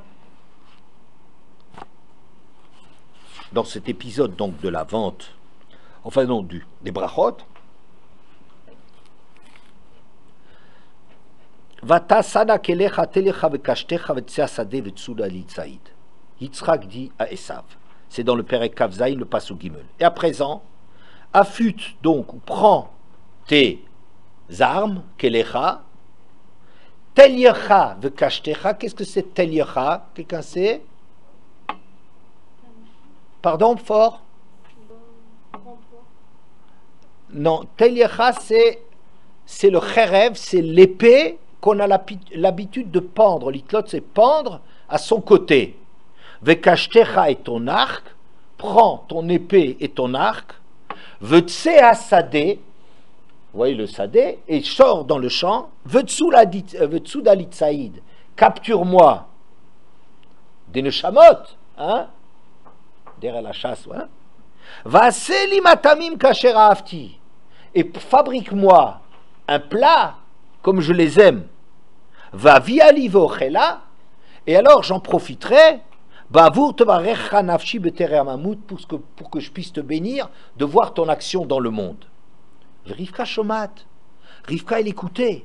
dans cet épisode donc de la vente, enfin non, des brachot, Yitzhak dit à Esav, c'est dans le Perek Kavzaï, le Pasuk Gimel. Et à présent, affûte donc, ou prends tes armes, Kelecha, Teliecha vekashtecha, qu'est-ce que c'est Teliecha? Quelqu'un sait? Pardon, fort? Non, Teliecha c'est le cherev, c'est l'épée qu'on a l'habitude de pendre. L'itlot c'est pendre à son côté. Vekashtecha est ton arc, prends ton épée et ton arc, vetsea sadeh, vous voyez le sadé, et sort dans le champ, Vetsudalitsaïd, capture-moi des neshamot, hein, derrière la chasse, hein, Vaseli matamim kasher ahavti, et fabrique-moi un plat comme je les aime, va viali vochela, et alors j'en profiterai, pour que je puisse te bénir de voir ton action dans le monde. Rivka Shomat. Rivka, elle écoutait.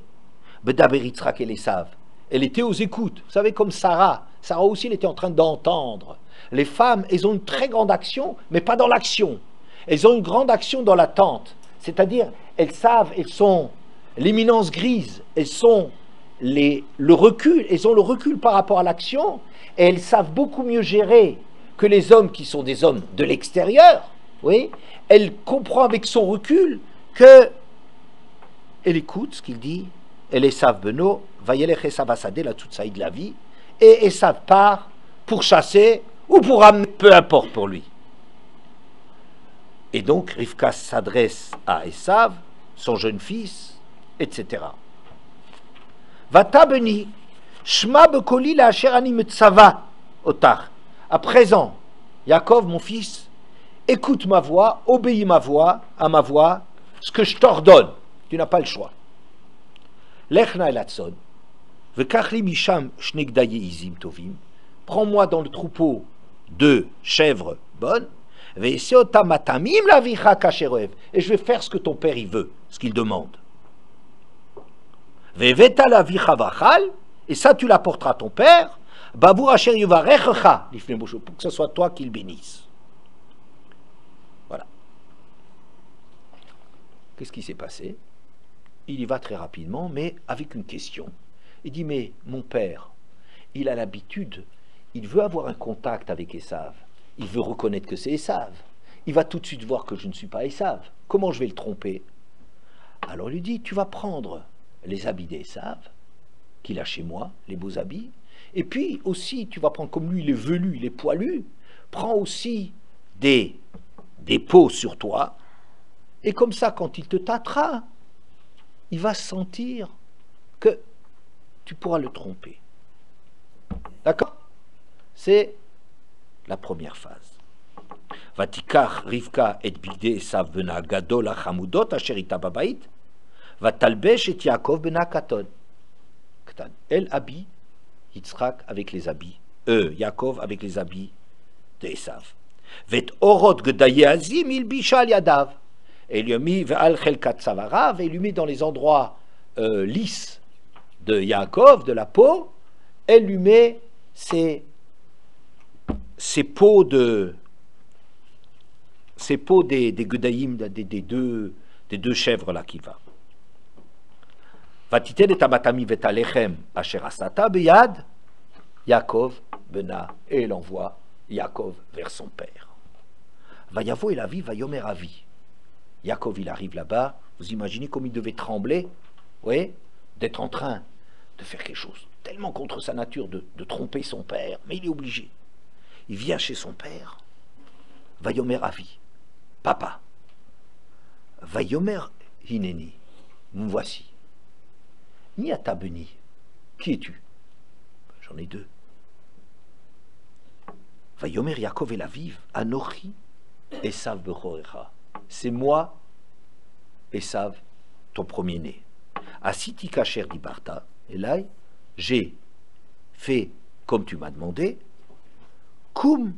Bedaber Yitzhak et Esav. Elle était aux écoutes. Vous savez, comme Sarah. Sarah aussi, elle était en train d'entendre. Les femmes, elles ont une très grande action, mais pas dans l'action. Elles ont une grande action dans l'attente. C'est-à-dire, elles savent, elles sont l'éminence grise, elles sont le recul, elles ont le recul par rapport à l'action, et elles savent beaucoup mieux gérer que les hommes qui sont des hommes de l'extérieur. Oui, elle comprend avec son recul que elle écoute ce qu'il dit, et Esav Beno, Vayelech Esav Asadeh, la toute saïd de la vie, et Esav part pour chasser ou pour amener, peu importe pour lui. Et donc Rivka s'adresse à Esav, son jeune fils, etc. Vata beni, shma bekoli la asher ani metzava otar. À présent, Yaakov, mon fils, écoute ma voix, obéis à ma voix, ce que je t'ordonne. Tu n'as pas le choix. Lechna el atzon, vekachli misham shnegdaye izim tovim. Prends-moi dans le troupeau 2 chèvres bonnes, et je vais faire ce que ton père y veut, ce qu'il demande. Et ça tu l'apporteras à ton père, pour que ce soit toi qui le bénisse. Voilà. Qu'est-ce qui s'est passé? Il y va très rapidement, mais avec une question. Il dit, mais mon père, il a l'habitude, il veut avoir un contact avec Esav. Il veut reconnaître que c'est Esav. Il va tout de suite voir que je ne suis pas Esav. Comment je vais le tromper? Alors il lui dit, tu vas prendre les habits d'Esav, qu'il a chez moi, les beaux habits, et puis aussi, tu vas prendre, comme lui, il est velu, il est poilu, prends aussi des peaux sur toi, et comme ça, quand il te tâtera, il va sentir que tu pourras le tromper. D'accord? C'est la première phase. Vatikar Rivka et bigde Esav bena gadol hachamudot asher ita babait, vatalbesh et Yaakov bena katon. Elle habille Yitzhak avec les habits, Yaakov avec les habits de Esav. Vet orot gedaye azim il bishal yadav. Et il lui a mis ve'al chelkat savarav, et il lui met dans les endroits lisses de Yaakov, de la peau, elle lui met ces peaux des gedaïm, des deux chèvres là qui va. Vatiten et amatami vetalechem asher asata beyad Yaakov bena, et elle envoie Yaakov vers son père. Vayavo et la vie, vayomer avi. Yaakov il arrive là-bas, vous imaginez comme il devait trembler, oui, d'être en train de faire quelque chose tellement contre sa nature, de tromper son père, mais il est obligé. Il vient chez son père, Vayomer avi, papa, Vayomer hineni, me voici. Ni atabeni, qui es-tu? J'en ai 2. Vayomer Yaakov el aviv, Anochi, Esav bechorecha. C'est moi, Esav, ton premier-né. Asiti kacher dibarta, et là, j'ai fait comme tu m'as demandé. Kum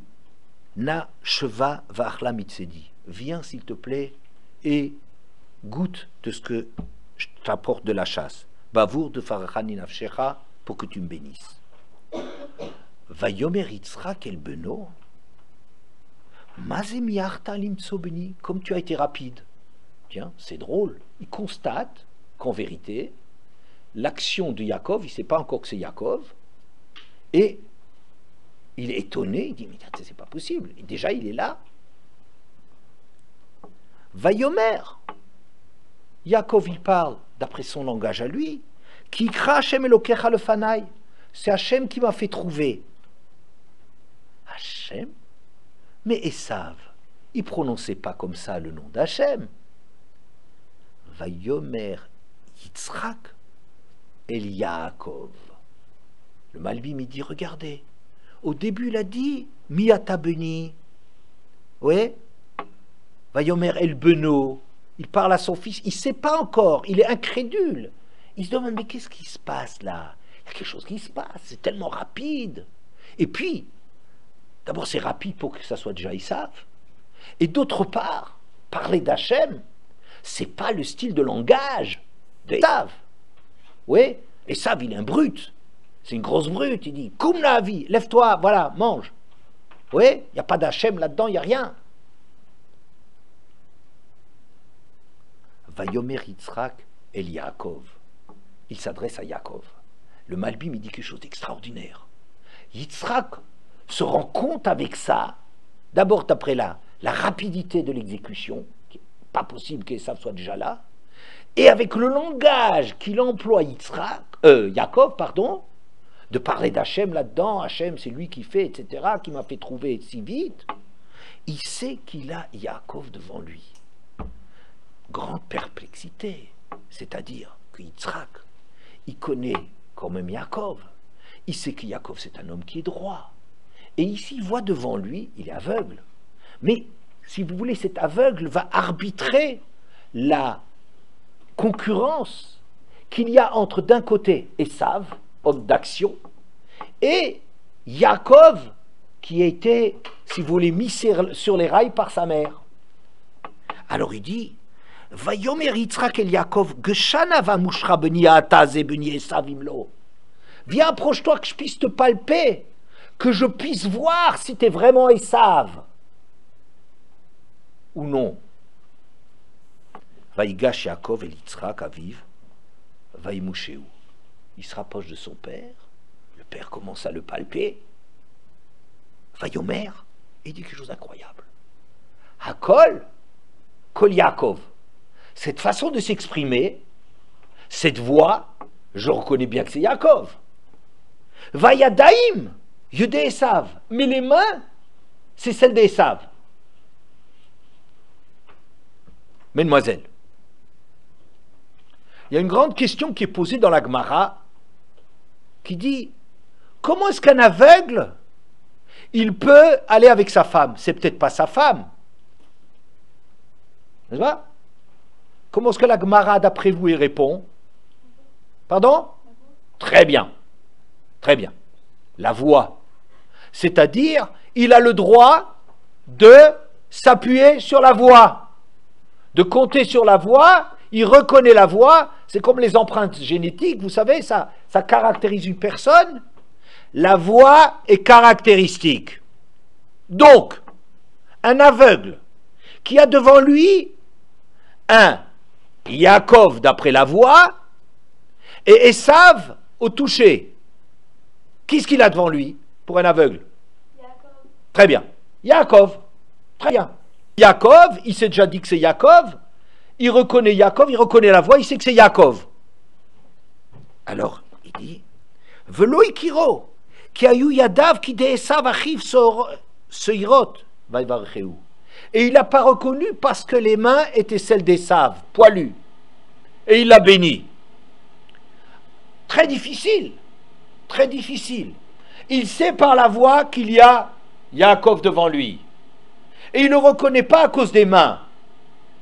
na sheva vachla mitzedi. Viens s'il te plaît et goûte de ce que je t'apporte de la chasse. Bavour de farachani nafshecha, pour que tu me bénisses. Vayomer Yitzhak el beno. Comme tu as été rapide. Tiens, c'est drôle. Il constate qu'en vérité, l'action de Yaakov, il ne sait pas encore que c'est Yaakov, et il est étonné, il dit, mais c'est pas possible, et déjà il est là. Vayomer, Yaakov il parle, d'après son langage à lui, qui cra Hashem Elokecha le Fanaï, c'est Hashem qui m'a fait trouver. Hashem? Mais Esav, il ne prononçait pas comme ça le nom d'Hachem. Vayomer Yitzhak El Yaakov. Le Malbim, il dit, regardez, au début il a dit Miata Beni. Oui. Vayomer El Beno. Il parle à son fils, il ne sait pas encore, il est incrédule. Il se demande, mais qu'est-ce qui se passe là? Il y a quelque chose qui se passe, c'est tellement rapide. Et puis, d'abord, c'est rapide pour que ça soit déjà Esav. Et d'autre part, parler d'Hachem, c'est pas le style de langage d'Esav. Oui, Esav, il est un brute. C'est une grosse brute. Il dit, Koum la vie, lève-toi, voilà, mange. Oui, il n'y a pas d'Hachem là-dedans, il n'y a rien. Vayomer Yitzhak el Yaakov. Il s'adresse à Yaakov. Le Malbim, il dit quelque chose d'extraordinaire. Yitzhak se rend compte avec ça, d'abord d'après la rapidité de l'exécution, qui n'est pas possible qu'Esav soit déjà là, Et avec le langage qu'il emploie Yaakov, pardon, de parler d'Hachem là-dedans, Hachem c'est lui qui fait, etc., qui m'a fait trouver si vite, il sait qu'il a Yaakov devant lui. Grande perplexité, c'est-à-dire que Yitzhak, il connaît quand même Yaakov, il sait que Yaakov c'est un homme qui est droit, et ici il voit devant lui, il est aveugle, mais si vous voulez, cet aveugle va arbitrer la concurrence qu'il y a entre d'un côté Esav, homme d'action, et Yaakov, qui a été, si vous voulez, mis sur les rails par sa mère. Alors il dit, Vayomer Yitzhak el Yaakov, Geshana va mushra beni Ataz et beni Esav imlo. Viens, approche-toi que je puisse te palper, que je puisse voir si tu es vraiment Esav ou non. Vaïgash Yaakov et Yitzhak aviv, Vaïmouchéou. Il se rapproche de son père, le père commence à le palper, Vayomer, et il dit quelque chose d'incroyable. Hakol, Kol Yaakov. Cette façon de s'exprimer, cette voix, je reconnais bien que c'est Yaakov. Vayadaim, Yudé Esav. Mais les mains, c'est celle d'Esav. Mesdemoiselles, il y a une grande question qui est posée dans la Gemara qui dit comment est-ce qu'un aveugle il peut aller avec sa femme? C'est peut-être pas sa femme, n'est-ce pas? Comment est-ce que la Gemara d'après vous y répond? Pardon? Très bien, très bien. La voix, c'est-à-dire il a le droit de s'appuyer sur la voix, de compter sur la voix. Il reconnaît la voix, c'est comme les empreintes génétiques, vous savez, ça caractérise une personne. La voix est caractéristique. Donc, un aveugle qui a devant lui un Yaakov d'après la voix et Esav au toucher. Qu'est-ce qu'il a devant lui pour un aveugle? Yaakov. Très bien. Yaakov. Très bien. Yaakov, il s'est déjà dit que c'est Yaakov. Il reconnaît Yaakov, il reconnaît la voix, il sait que c'est Yaakov. Alors, il dit, Velo ikiro, ki ayu yadav ki de Esav achiv seirot, vayvarcheu. Et il n'a pas reconnu parce que les mains étaient celles d'Esav, poilues. Et il l'a béni. Très difficile, très difficile. Il sait par la voix qu'il y a Yaakov devant lui. Et il ne reconnaît pas à cause des mains.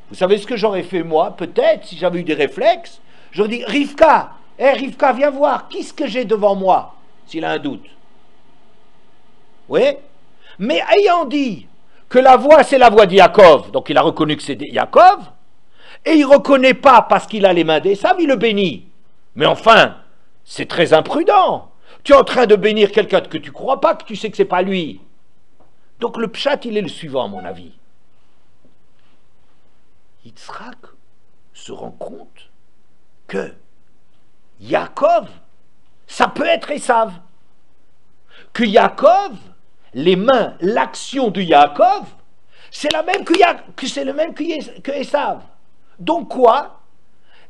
Vous savez ce que j'aurais fait moi, peut-être, si j'avais eu des réflexes? J'aurais dit, Rivka, Rivka, viens voir, qu'est-ce que j'ai devant moi? S'il a un doute. Oui? Mais ayant dit que la voix, c'est la voix de Yaakov, donc il a reconnu que c'est Yaakov, et il ne reconnaît pas parce qu'il a les mains d'Esav, il le bénit. Mais enfin, c'est très imprudent. Tu es en train de bénir quelqu'un que tu ne crois pas, que tu sais que ce n'est pas lui. Donc le pshat, il est le suivant, à mon avis. Yitzhak se rend compte que Yaakov, ça peut être Esav. Que Yaakov, les mains, l'action de Yaakov, c'est la même que Esav. Donc quoi?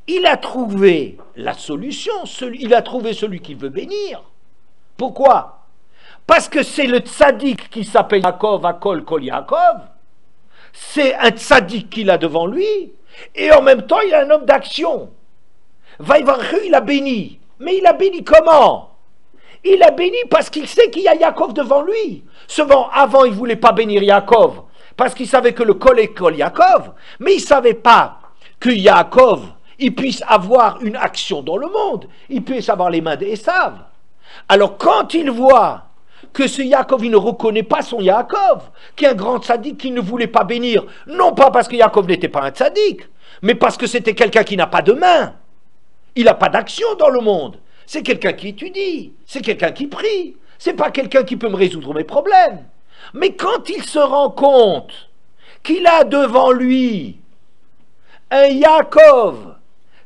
Il a trouvé la solution, il a trouvé celui qu'il veut bénir. Pourquoi? Parce que c'est le tzaddik qui s'appelle Yaakov, Akol Kol Yaakov. C'est un tzaddik qu'il a devant lui, et en même temps, il est un homme d'action. Vaïvarchu, il a béni. Mais il a béni comment? Il a béni parce qu'il sait qu'il y a Yaakov devant lui. Souvent, avant, il ne voulait pas bénir Yaakov, parce qu'il savait que le Kol est Kol Yaakov, mais il ne savait pas que Yaakov, il puisse avoir une action dans le monde, il puisse avoir les mains d'Esav. Alors, quand il voit que ce Yaakov, il ne reconnaît pas son Yaakov, qui est un grand tzaddik qu'il ne voulait pas bénir, non pas parce que Yaakov n'était pas un tzaddik, mais parce que c'était quelqu'un qui n'a pas de main. Il n'a pas d'action dans le monde. C'est quelqu'un qui étudie, c'est quelqu'un qui prie, c'est pas quelqu'un qui peut me résoudre mes problèmes. Mais quand il se rend compte qu'il a devant lui un Yaakov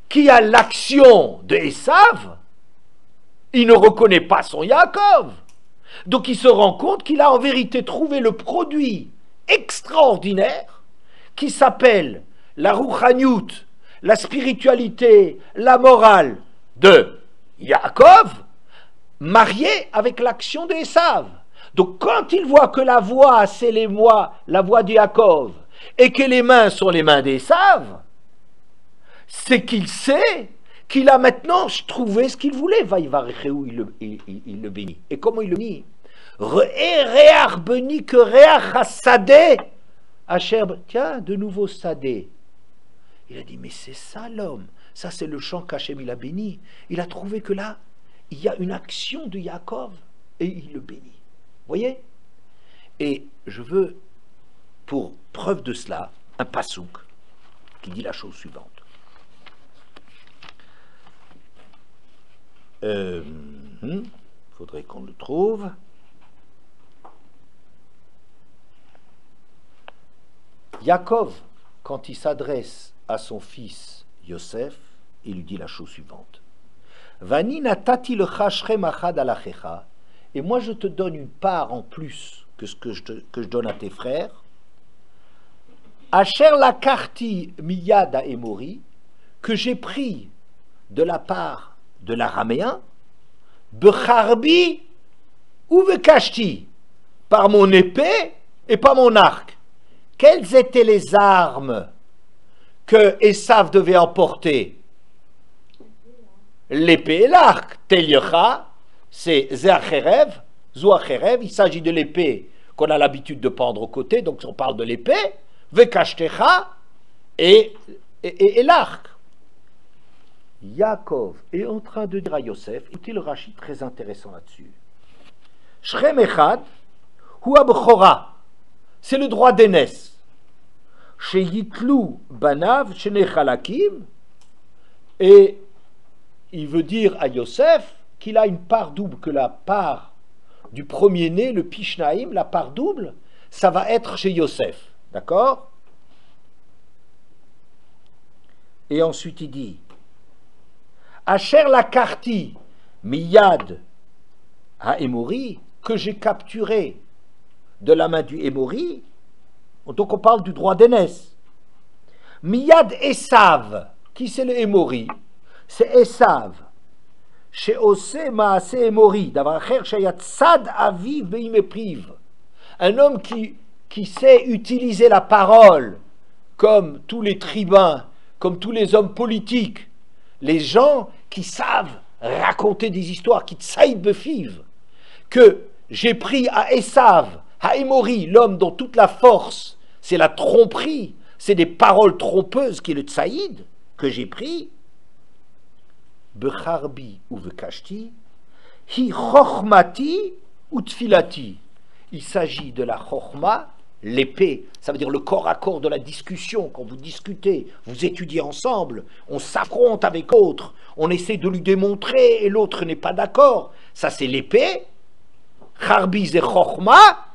qui a l'action de Esav, il ne reconnaît pas son Yaakov. Donc il se rend compte qu'il a en vérité trouvé le produit extraordinaire qui s'appelle la Rouchaniout, la spiritualité, la morale de Yaakov, mariée avec l'action de Esav. Donc quand il voit que la voix, c'est la voix de Yaakov, et que les mains sont les mains d'Esav, c'est qu'il sait qu'il a maintenant trouvé ce qu'il voulait. Vaïvarechéou, il le bénit. Et comment il le bénit? Re'ereach beni que reach hasadeh, tiens, de nouveau sadeh. Il a dit, mais c'est ça l'homme, ça c'est le chant qu'Hachem il a béni. Il a trouvé que là, il y a une action de Yaakov, et il le bénit. Voyez? Et je veux, pour preuve de cela, un pasouk qui dit la chose suivante. Faudrait qu'on le trouve. Yaakov, quand il s'adresse à son fils Yosef, il lui dit la chose suivante. Vani natati lecha shrem achad alachecha, et moi je te donne une part en plus que ce que je donne à tes frères. Asher lakarti miyad haemori, que j'ai pris de la part de l'araméen, becharbi ou bekashti, par mon épée et par mon arc. Quelles étaient les armes que Esav devait emporter? L'épée et l'arc. Teliecha, c'est Zeacherev, Zouacherev, il s'agit de l'épée qu'on a l'habitude de pendre au côté, donc on parle de l'épée, Vekashtecha et l'arc. Yaakov est en train de dire à Yosef, et le Rashi très intéressant là-dessus. Shrem Echad, Hua Bechora, c'est le droit d'aînesse. Chez Yitlu Banav, chez Nechalakim, et il veut dire à Yosef qu'il a une part double, que la part du premier-né, le Pishnaïm, la part double, ça va être chez Yosef. D'accord? Et ensuite il dit Asher lakarti miyad ha-Emori, que j'ai capturé de la main du Emori, donc on parle du droit d'aînesse. Miyad Esav, qui c'est le Emori? C'est Esav. Chez Ose Maase Emori, d'Avracher Shayat Sad Aviv Beimepriv. Un homme qui sait utiliser la parole comme tous les tribuns, comme tous les hommes politiques, les gens qui savent raconter des histoires, qui tsaïd befiv, que j'ai pris à Esav, à Emori, l'homme dont toute la force, c'est la tromperie, c'est des paroles trompeuses qui est le tsaïd, que j'ai pris, becharbi ou vekashti, hi chochmati ou tfilati. Il s'agit de la chochma, l'épée, ça veut dire le corps à corps de la discussion, quand vous discutez, vous étudiez ensemble, on s'affronte avec l'autre, on essaie de lui démontrer et l'autre n'est pas d'accord, ça c'est l'épée, charbi c'est chochma,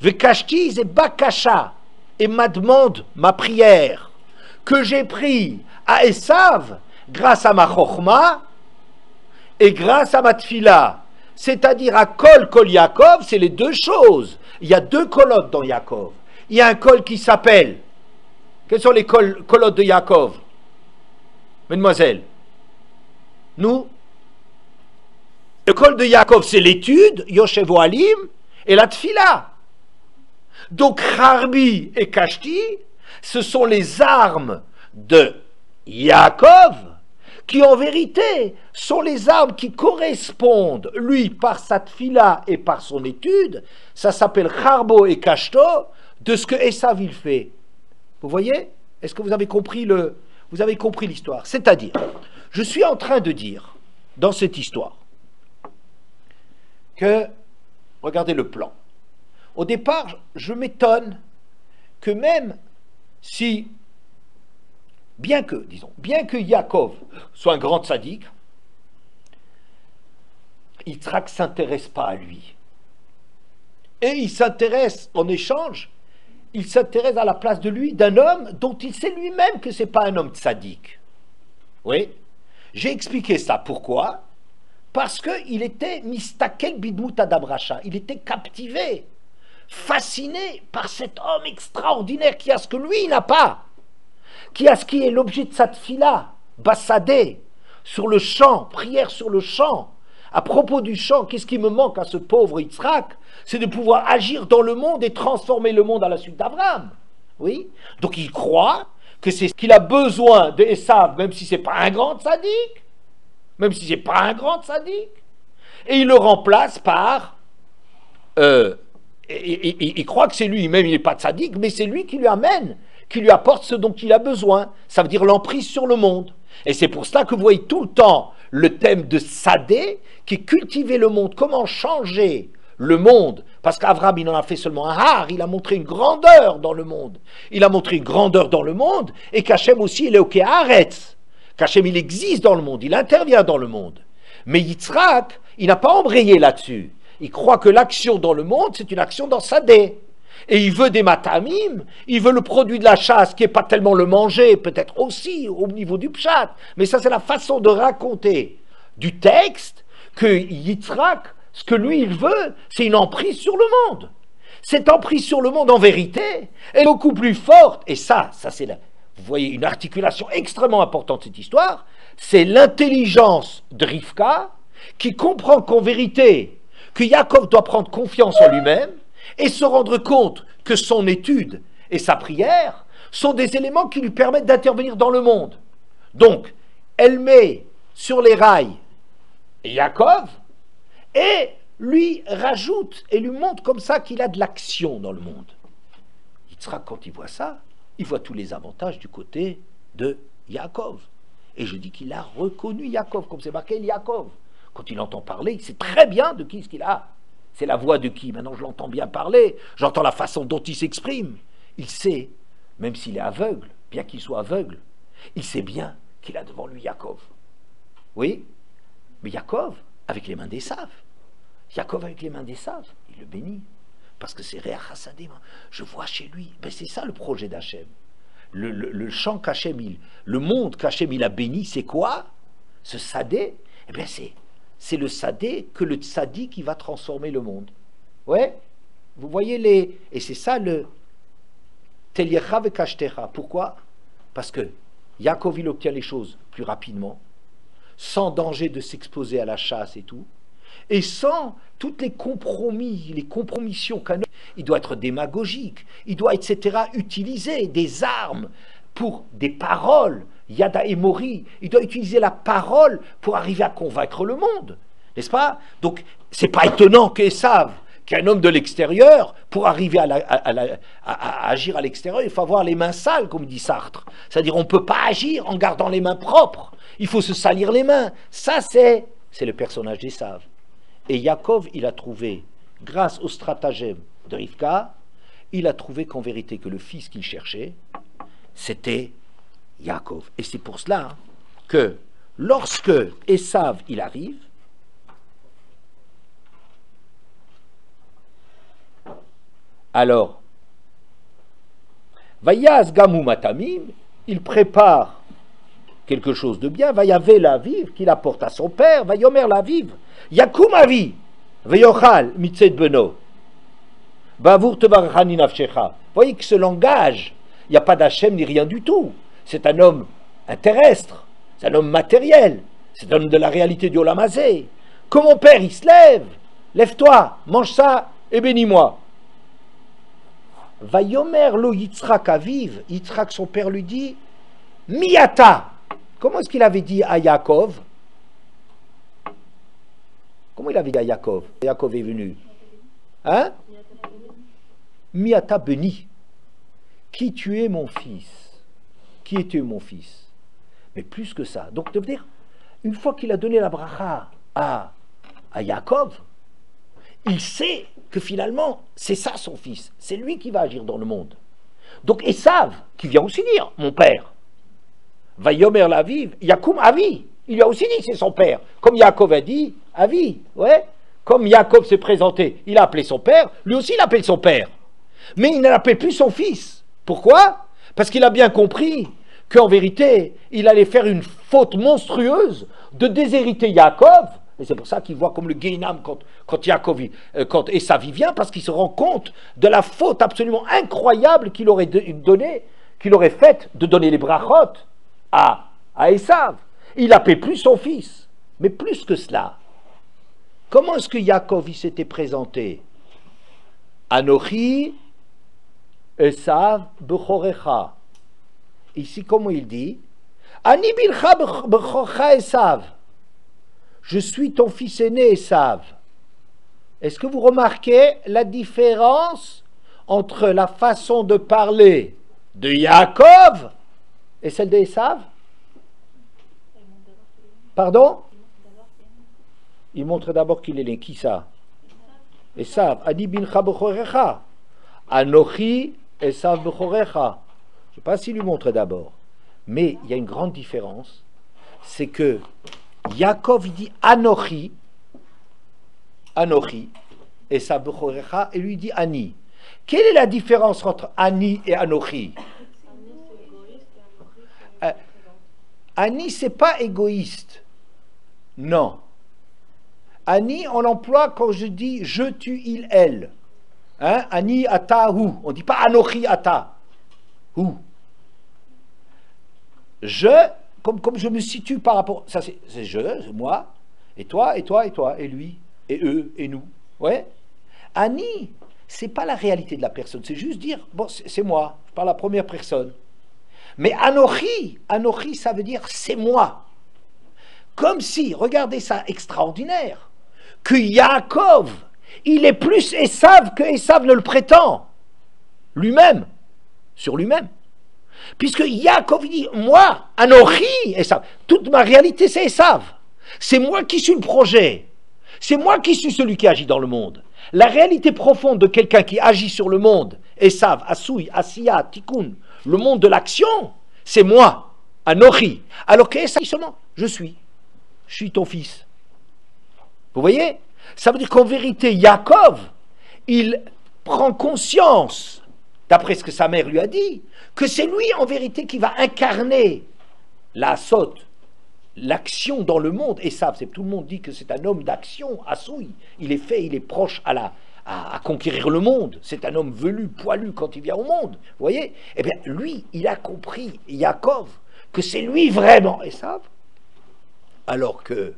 vekashti c'est bakasha, et ma demande, ma prière, que j'ai pris à Esav, grâce à ma chochma, et grâce à ma tfila, c'est-à-dire à Kol Yaakov, c'est les deux choses. Il y a deux colottes dans Yaakov. Il y a un col qui s'appelle, quelles sont les colottes de Yaakov, mesdemoiselles? Nous, le col de Yaakov, c'est l'étude, Yoshev Oalim, et la tfila. Donc, Harbi et Kashti, ce sont les armes de Yaakov, qui en vérité sont les armes qui correspondent, lui, par sa tfila et par son étude, ça s'appelle Charbo et Kashto, de ce que Esav il fait. Vous voyez? Est-ce que vous avez compris l'histoire? C'est-à-dire, je suis en train de dire, dans cette histoire, que, regardez le plan, au départ, je m'étonne que même si, bien que Yaakov soit un grand tzaddik, Yitzhak ne s'intéresse pas à lui. Et il s'intéresse, en échange, il s'intéresse à la place de lui, d'un homme dont il sait lui-même que ce n'est pas un homme tzaddik. Oui, j'ai expliqué ça. Pourquoi? Parce qu'il était mistakel bidmut adabracha, il était captivé, fasciné par cet homme extraordinaire qui a ce que lui n'a pas, qui a ce qui est l'objet de sa tfila, bassadé, sur le champ, prière sur le champ. À propos du champ, qu'est-ce qui me manque à ce pauvre Yitzhak? C'est de pouvoir agir dans le monde et transformer le monde à la suite d'Abraham. Oui. Donc il croit que c'est ce qu'il a besoin de Esav, même si c'est pas un grand tzaddik, même si c'est pas un grand tzaddik, et il le remplace par il croit que c'est lui, même il n'est pas tzaddik, mais c'est lui qui lui amène, qui lui apporte ce dont il a besoin. Ça veut dire l'emprise sur le monde. Et c'est pour cela que vous voyez tout le temps le thème de Sadé, qui est cultiver le monde, comment changer le monde, parce qu'Abraham, il en a fait seulement un har, il a montré une grandeur dans le monde. Il a montré une grandeur dans le monde, et qu'Hachem aussi, il est au Kéharetz. Qu'Hachem, il existe dans le monde, il intervient dans le monde. Mais Yitzhak, il n'a pas embrayé là-dessus. Il croit que l'action dans le monde, c'est une action dans Sadé. Et il veut des matamim, il veut le produit de la chasse qui n'est pas tellement le manger, peut-être aussi au niveau du pshat. Mais ça, c'est la façon de raconter du texte que Yitzhak, ce que lui, il veut, c'est une emprise sur le monde. Cette emprise sur le monde, en vérité, est beaucoup plus forte. Et ça c'est vous voyez, une articulation extrêmement importante de cette histoire. C'est l'intelligence de Rivka qui comprend qu'en vérité, que Yaakov doit prendre confiance en lui-même et se rendre compte que son étude et sa prière sont des éléments qui lui permettent d'intervenir dans le monde. Donc, elle met sur les rails Yaakov et lui rajoute et lui montre comme ça qu'il a de l'action dans le monde. Yitzhak, quand il voit ça, il voit tous les avantages du côté de Yaakov. Et je dis qu'il a reconnu Yaakov, comme c'est marqué Yaakov. Quand il entend parler, il sait très bien de qui ce qu'il a. C'est la voix de qui? Maintenant, je l'entends bien parler, j'entends la façon dont il s'exprime. Il sait, même s'il est aveugle, bien qu'il soit aveugle, il sait bien qu'il a devant lui Yaakov. Oui, mais Yaakov, avec les mains d'Esav. Yaakov, avec les mains d'Esav, il le bénit. Parce que c'est Réach Hasadé, je vois chez lui. Ben c'est ça le projet d'Hachem. Le champ qu'Hachem, le monde qu'Hachem il a béni, c'est quoi? Ce Sadé, eh bien c'est le Sadé que le Tzadi qui va transformer le monde. Ouais. Vous voyez les... Et c'est ça le Teliecha vekashtecha. Pourquoi? Parce que Yaakov, il obtient les choses plus rapidement, sans danger de s'exposer à la chasse et tout, et sans toutes les compromis, les compromissions qu'un homme, il doit être démagogique, il doit, etc., utiliser des armes pour des paroles, Yada et Mori, il doit utiliser la parole pour arriver à convaincre le monde, n'est-ce pas? Donc, c'est pas étonnant qu'Esav, qu'un homme de l'extérieur, pour arriver à agir à l'extérieur, il faut avoir les mains sales, comme dit Sartre. C'est-à-dire, on ne peut pas agir en gardant les mains propres, il faut se salir les mains. Ça, c'est le personnage d'Esav. Et Yaakov, il a trouvé, grâce au stratagème de Rivka, il a trouvé qu'en vérité, que le fils qu'il cherchait, c'était Yaakov. Et c'est pour cela que lorsque Esav, il arrive, alors, Vayaz Gamou Matamim, il prépare quelque chose de bien, Vayavé la vive, qu'il apporte à son père, Vayomer la vive, Yakum avi, Vayochal mitzed beno, Bavour tevarchani nafshecha. Vous voyez que ce langage, il n'y a pas d'Hachem ni rien du tout. C'est un homme terrestre, c'est un homme matériel, c'est un homme de la réalité du Olam Hazé. Que mon père, il se lève, lève-toi, mange ça et bénis-moi. Vayomer lo Yitzhak aviv, Yitzhak son père lui dit, Miata. Comment est-ce qu'il avait dit à Yaakov? Comment il avait dit à Yaakov? Yaakov est venu. Hein? Miata béni. Qui tu es mon fils? Qui es-tu mon fils? Mais plus que ça. Donc, ça veut dire, une fois qu'il a donné la bracha à Yaakov, il sait que finalement, c'est ça son fils. C'est lui qui va agir dans le monde. Donc, Esav, qui vient aussi dire, mon père, Vayomer la vive, Yakum avi. Il lui a aussi dit que c'est son père. Comme Yaakov a dit, avi. Ouais. Comme Yaakov s'est présenté, il a appelé son père, lui aussi il appelle son père. Mais il ne l'appelle plus son fils. Pourquoi? Parce qu'il a bien compris qu'en vérité, il allait faire une faute monstrueuse de déshériter Yaakov. Et c'est pour ça qu'il voit comme le Guéinam quand Esav vient, parce qu'il se rend compte de la faute absolument incroyable qu'il aurait donnée qu'il aurait faite de donner les brachot à Esav. Il appelait plus son fils. Mais plus que cela, comment est-ce que Yaakov il s'était présenté? Anochi Esav bechorecha. Ici, comment il dit? Ani bilcha bechorecha Esav. Je suis ton fils aîné, Esav. Est-ce que vous remarquez la différence entre la façon de parler de Yaakov et celle d'Esav? Pardon? Il montre d'abord qu'il est né. Qui ça? Esav. Ani bilcha bechorecha. Anochi Esav bechorecha. Je ne sais pas s'il lui montre d'abord. Mais il y a une grande différence. C'est que Yaakov il dit Anochi, Anochi, Esav bechorecha, et lui dit Ani. Quelle est la différence entre Ani et Anochi? Ani, c'est pas égoïste. Non. Ani, on l'emploie quand je dis je, tu, il, elle. Hein? Ani, ata, hu. On ne dit pas Anochi, ata. Hu. Je, comme je me situe par rapport. Ça, c'est je, moi, et toi, et toi, et toi, et lui, et eux, et nous. Ouais. Ani, c'est pas la réalité de la personne. C'est juste dire, bon, c'est moi. Je parle à la première personne. Mais Anochi, Anochi, ça veut dire c'est moi. Comme si, regardez ça, extraordinaire, que Yaakov, il est plus Esav que Esav ne le prétend. Lui-même, sur lui-même. Puisque Yaakov il dit, moi, Anochi, Esav, toute ma réalité c'est Esav. C'est moi qui suis le projet. C'est moi qui suis celui qui agit dans le monde. La réalité profonde de quelqu'un qui agit sur le monde, Esav, Asouy, Asiya, Tikkun, le monde de l'action, c'est moi, Anochi. Alors que Esav, seulement, je suis ton fils. Vous voyez? Ça veut dire qu'en vérité, Yaakov, il prend conscience, d'après ce que sa mère lui a dit, que c'est lui en vérité qui va incarner la saute, l'action dans le monde. Et ça, tout le monde dit que c'est un homme d'action, Asouï. Il est fait, il est proche à conquérir le monde. C'est un homme velu, poilu quand il vient au monde. Vous voyez? Eh bien, lui, il a compris, Yaakov, que c'est lui vraiment Esav, alors que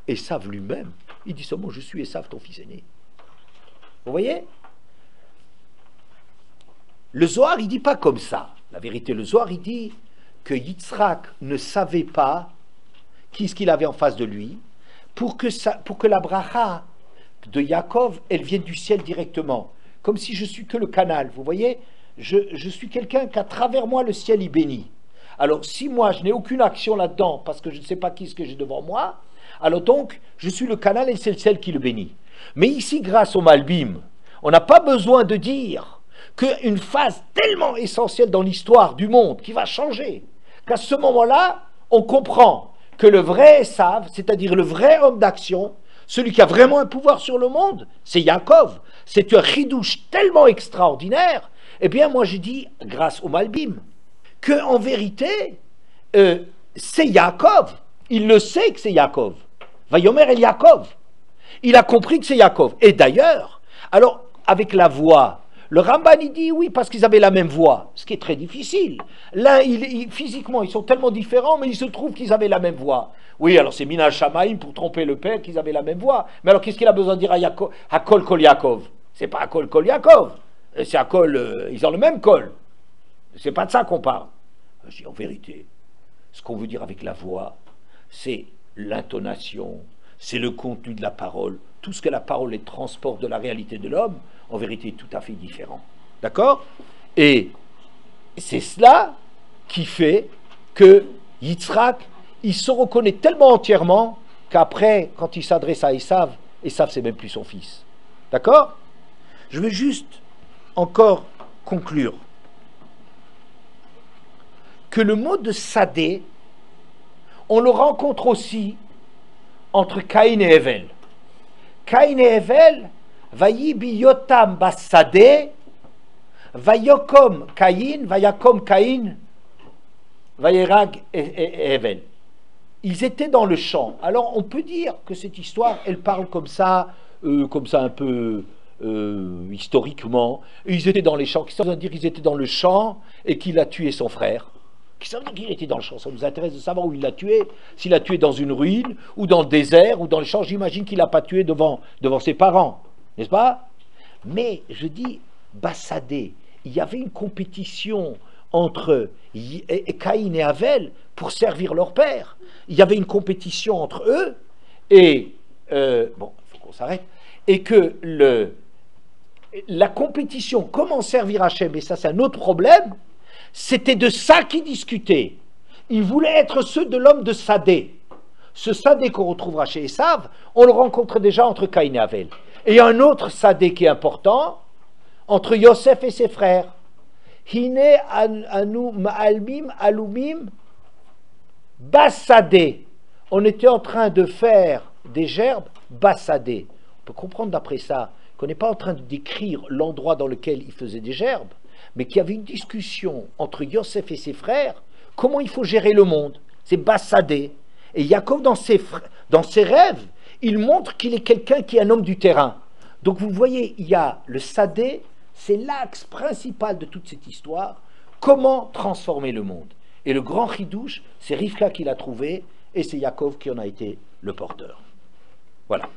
Esav lui-même, il dit seulement je suis Esav, ton fils aîné. Vous voyez? Le Zohar, il dit pas comme ça. La vérité, le Zohar, il dit que Yitzhak ne savait pas qui ce qu'il avait en face de lui pour que la bracha de Yaakov, elle vienne du ciel directement. Comme si je suis que le canal. Vous voyez? Je suis quelqu'un qu'à travers moi, le ciel y bénit. Alors, si moi, je n'ai aucune action là-dedans, parce que je ne sais pas qui ce que j'ai devant moi, alors donc, je suis le canal et c'est le ciel qui le bénit. Mais ici, grâce au Malbim, on n'a pas besoin de dire qu'une phase tellement essentielle dans l'histoire du monde qui va changer, qu'à ce moment-là, on comprend que le vrai Esav, c'est-à-dire le vrai homme d'action, celui qui a vraiment un pouvoir sur le monde, c'est Yaakov. C'est un chidouche tellement extraordinaire. Eh bien, moi, j'ai dit, grâce au Malbim, que en vérité, c'est Yaakov. Il le sait que c'est Yaakov. Vayomer el Yaakov. Il a compris que c'est Yaakov. Et d'ailleurs, alors, avec la voix, le Ramban, il dit oui, parce qu'ils avaient la même voix, ce qui est très difficile. L'un, physiquement, ils sont tellement différents, mais il se trouve qu'ils avaient la même voix. Oui, alors c'est Mina Shamaim pour tromper le père qu'ils avaient la même voix. Mais alors, qu'est-ce qu'il a besoin de dire à Yaakov, à Kol Kol Yaakov? C'est pas à Kol Kol Yaakov. C'est à Kol, ils ont le même Kol. C'est pas de ça qu'on parle. Je dis en vérité, ce qu'on veut dire avec la voix, c'est l'intonation, c'est le contenu de la parole. Tout ce que la parole est transport de la réalité de l'homme, en vérité, est tout à fait différent. D'accord? Et c'est cela qui fait que Yitzhak, il se reconnaît tellement entièrement qu'après, quand il s'adresse à Esav, Esav, c'est même plus son fils. D'accord? Je veux juste encore conclure que le mot de Sadé, on le rencontre aussi entre Caïn et Hevel. Caïn et Hevel, Vayibi yotam basade, Vayokom Caïn, Vayakom Caïn, Vayerag et Hevel. Ils étaient dans le champ. Alors on peut dire que cette histoire, elle parle comme ça un peu historiquement, ils étaient dans les champs. Ça veut dire qu'ils étaient dans le champ et qu'il a tué son frère. Ça veut dire qu'il était dans le champ. Ça nous intéresse de savoir où il l'a tué. S'il l'a tué dans une ruine, ou dans le désert, ou dans le champ. J'imagine qu'il l'a pas tué devant ses parents, n'est-ce pas? Mais je dis, Bassadé, il y avait une compétition entre Caïn et Avel pour servir leur père. Il y avait une compétition entre eux, et, bon, il faut qu'on s'arrête, et que la compétition, comment servir Hachem, et ça c'est un autre problème, c'était de ça qu'ils discutaient. Ils voulaient être ceux de l'homme de Sadé. Ce Sadé qu'on retrouvera chez Esav, on le rencontre déjà entre Caïn et Avel. Et il y a un autre Sadé qui est important, entre Yosef et ses frères. Hine anu ma'almim alumim bassadé. On était en train de faire des gerbes bassadé. On peut comprendre d'après ça qu'on n'est pas en train de décrire l'endroit dans lequel il faisait des gerbes, mais qu'il y avait une discussion entre Yosef et ses frères, comment il faut gérer le monde. C'est bassadé. Et Yaakov, dans ses rêves, il montre qu'il est quelqu'un qui est un homme du terrain. Donc vous voyez, il y a le sadé, c'est l'axe principal de toute cette histoire, comment transformer le monde. Et le grand chidouche, c'est Rivka qui l'a trouvé, et c'est Yaakov qui en a été le porteur. Voilà.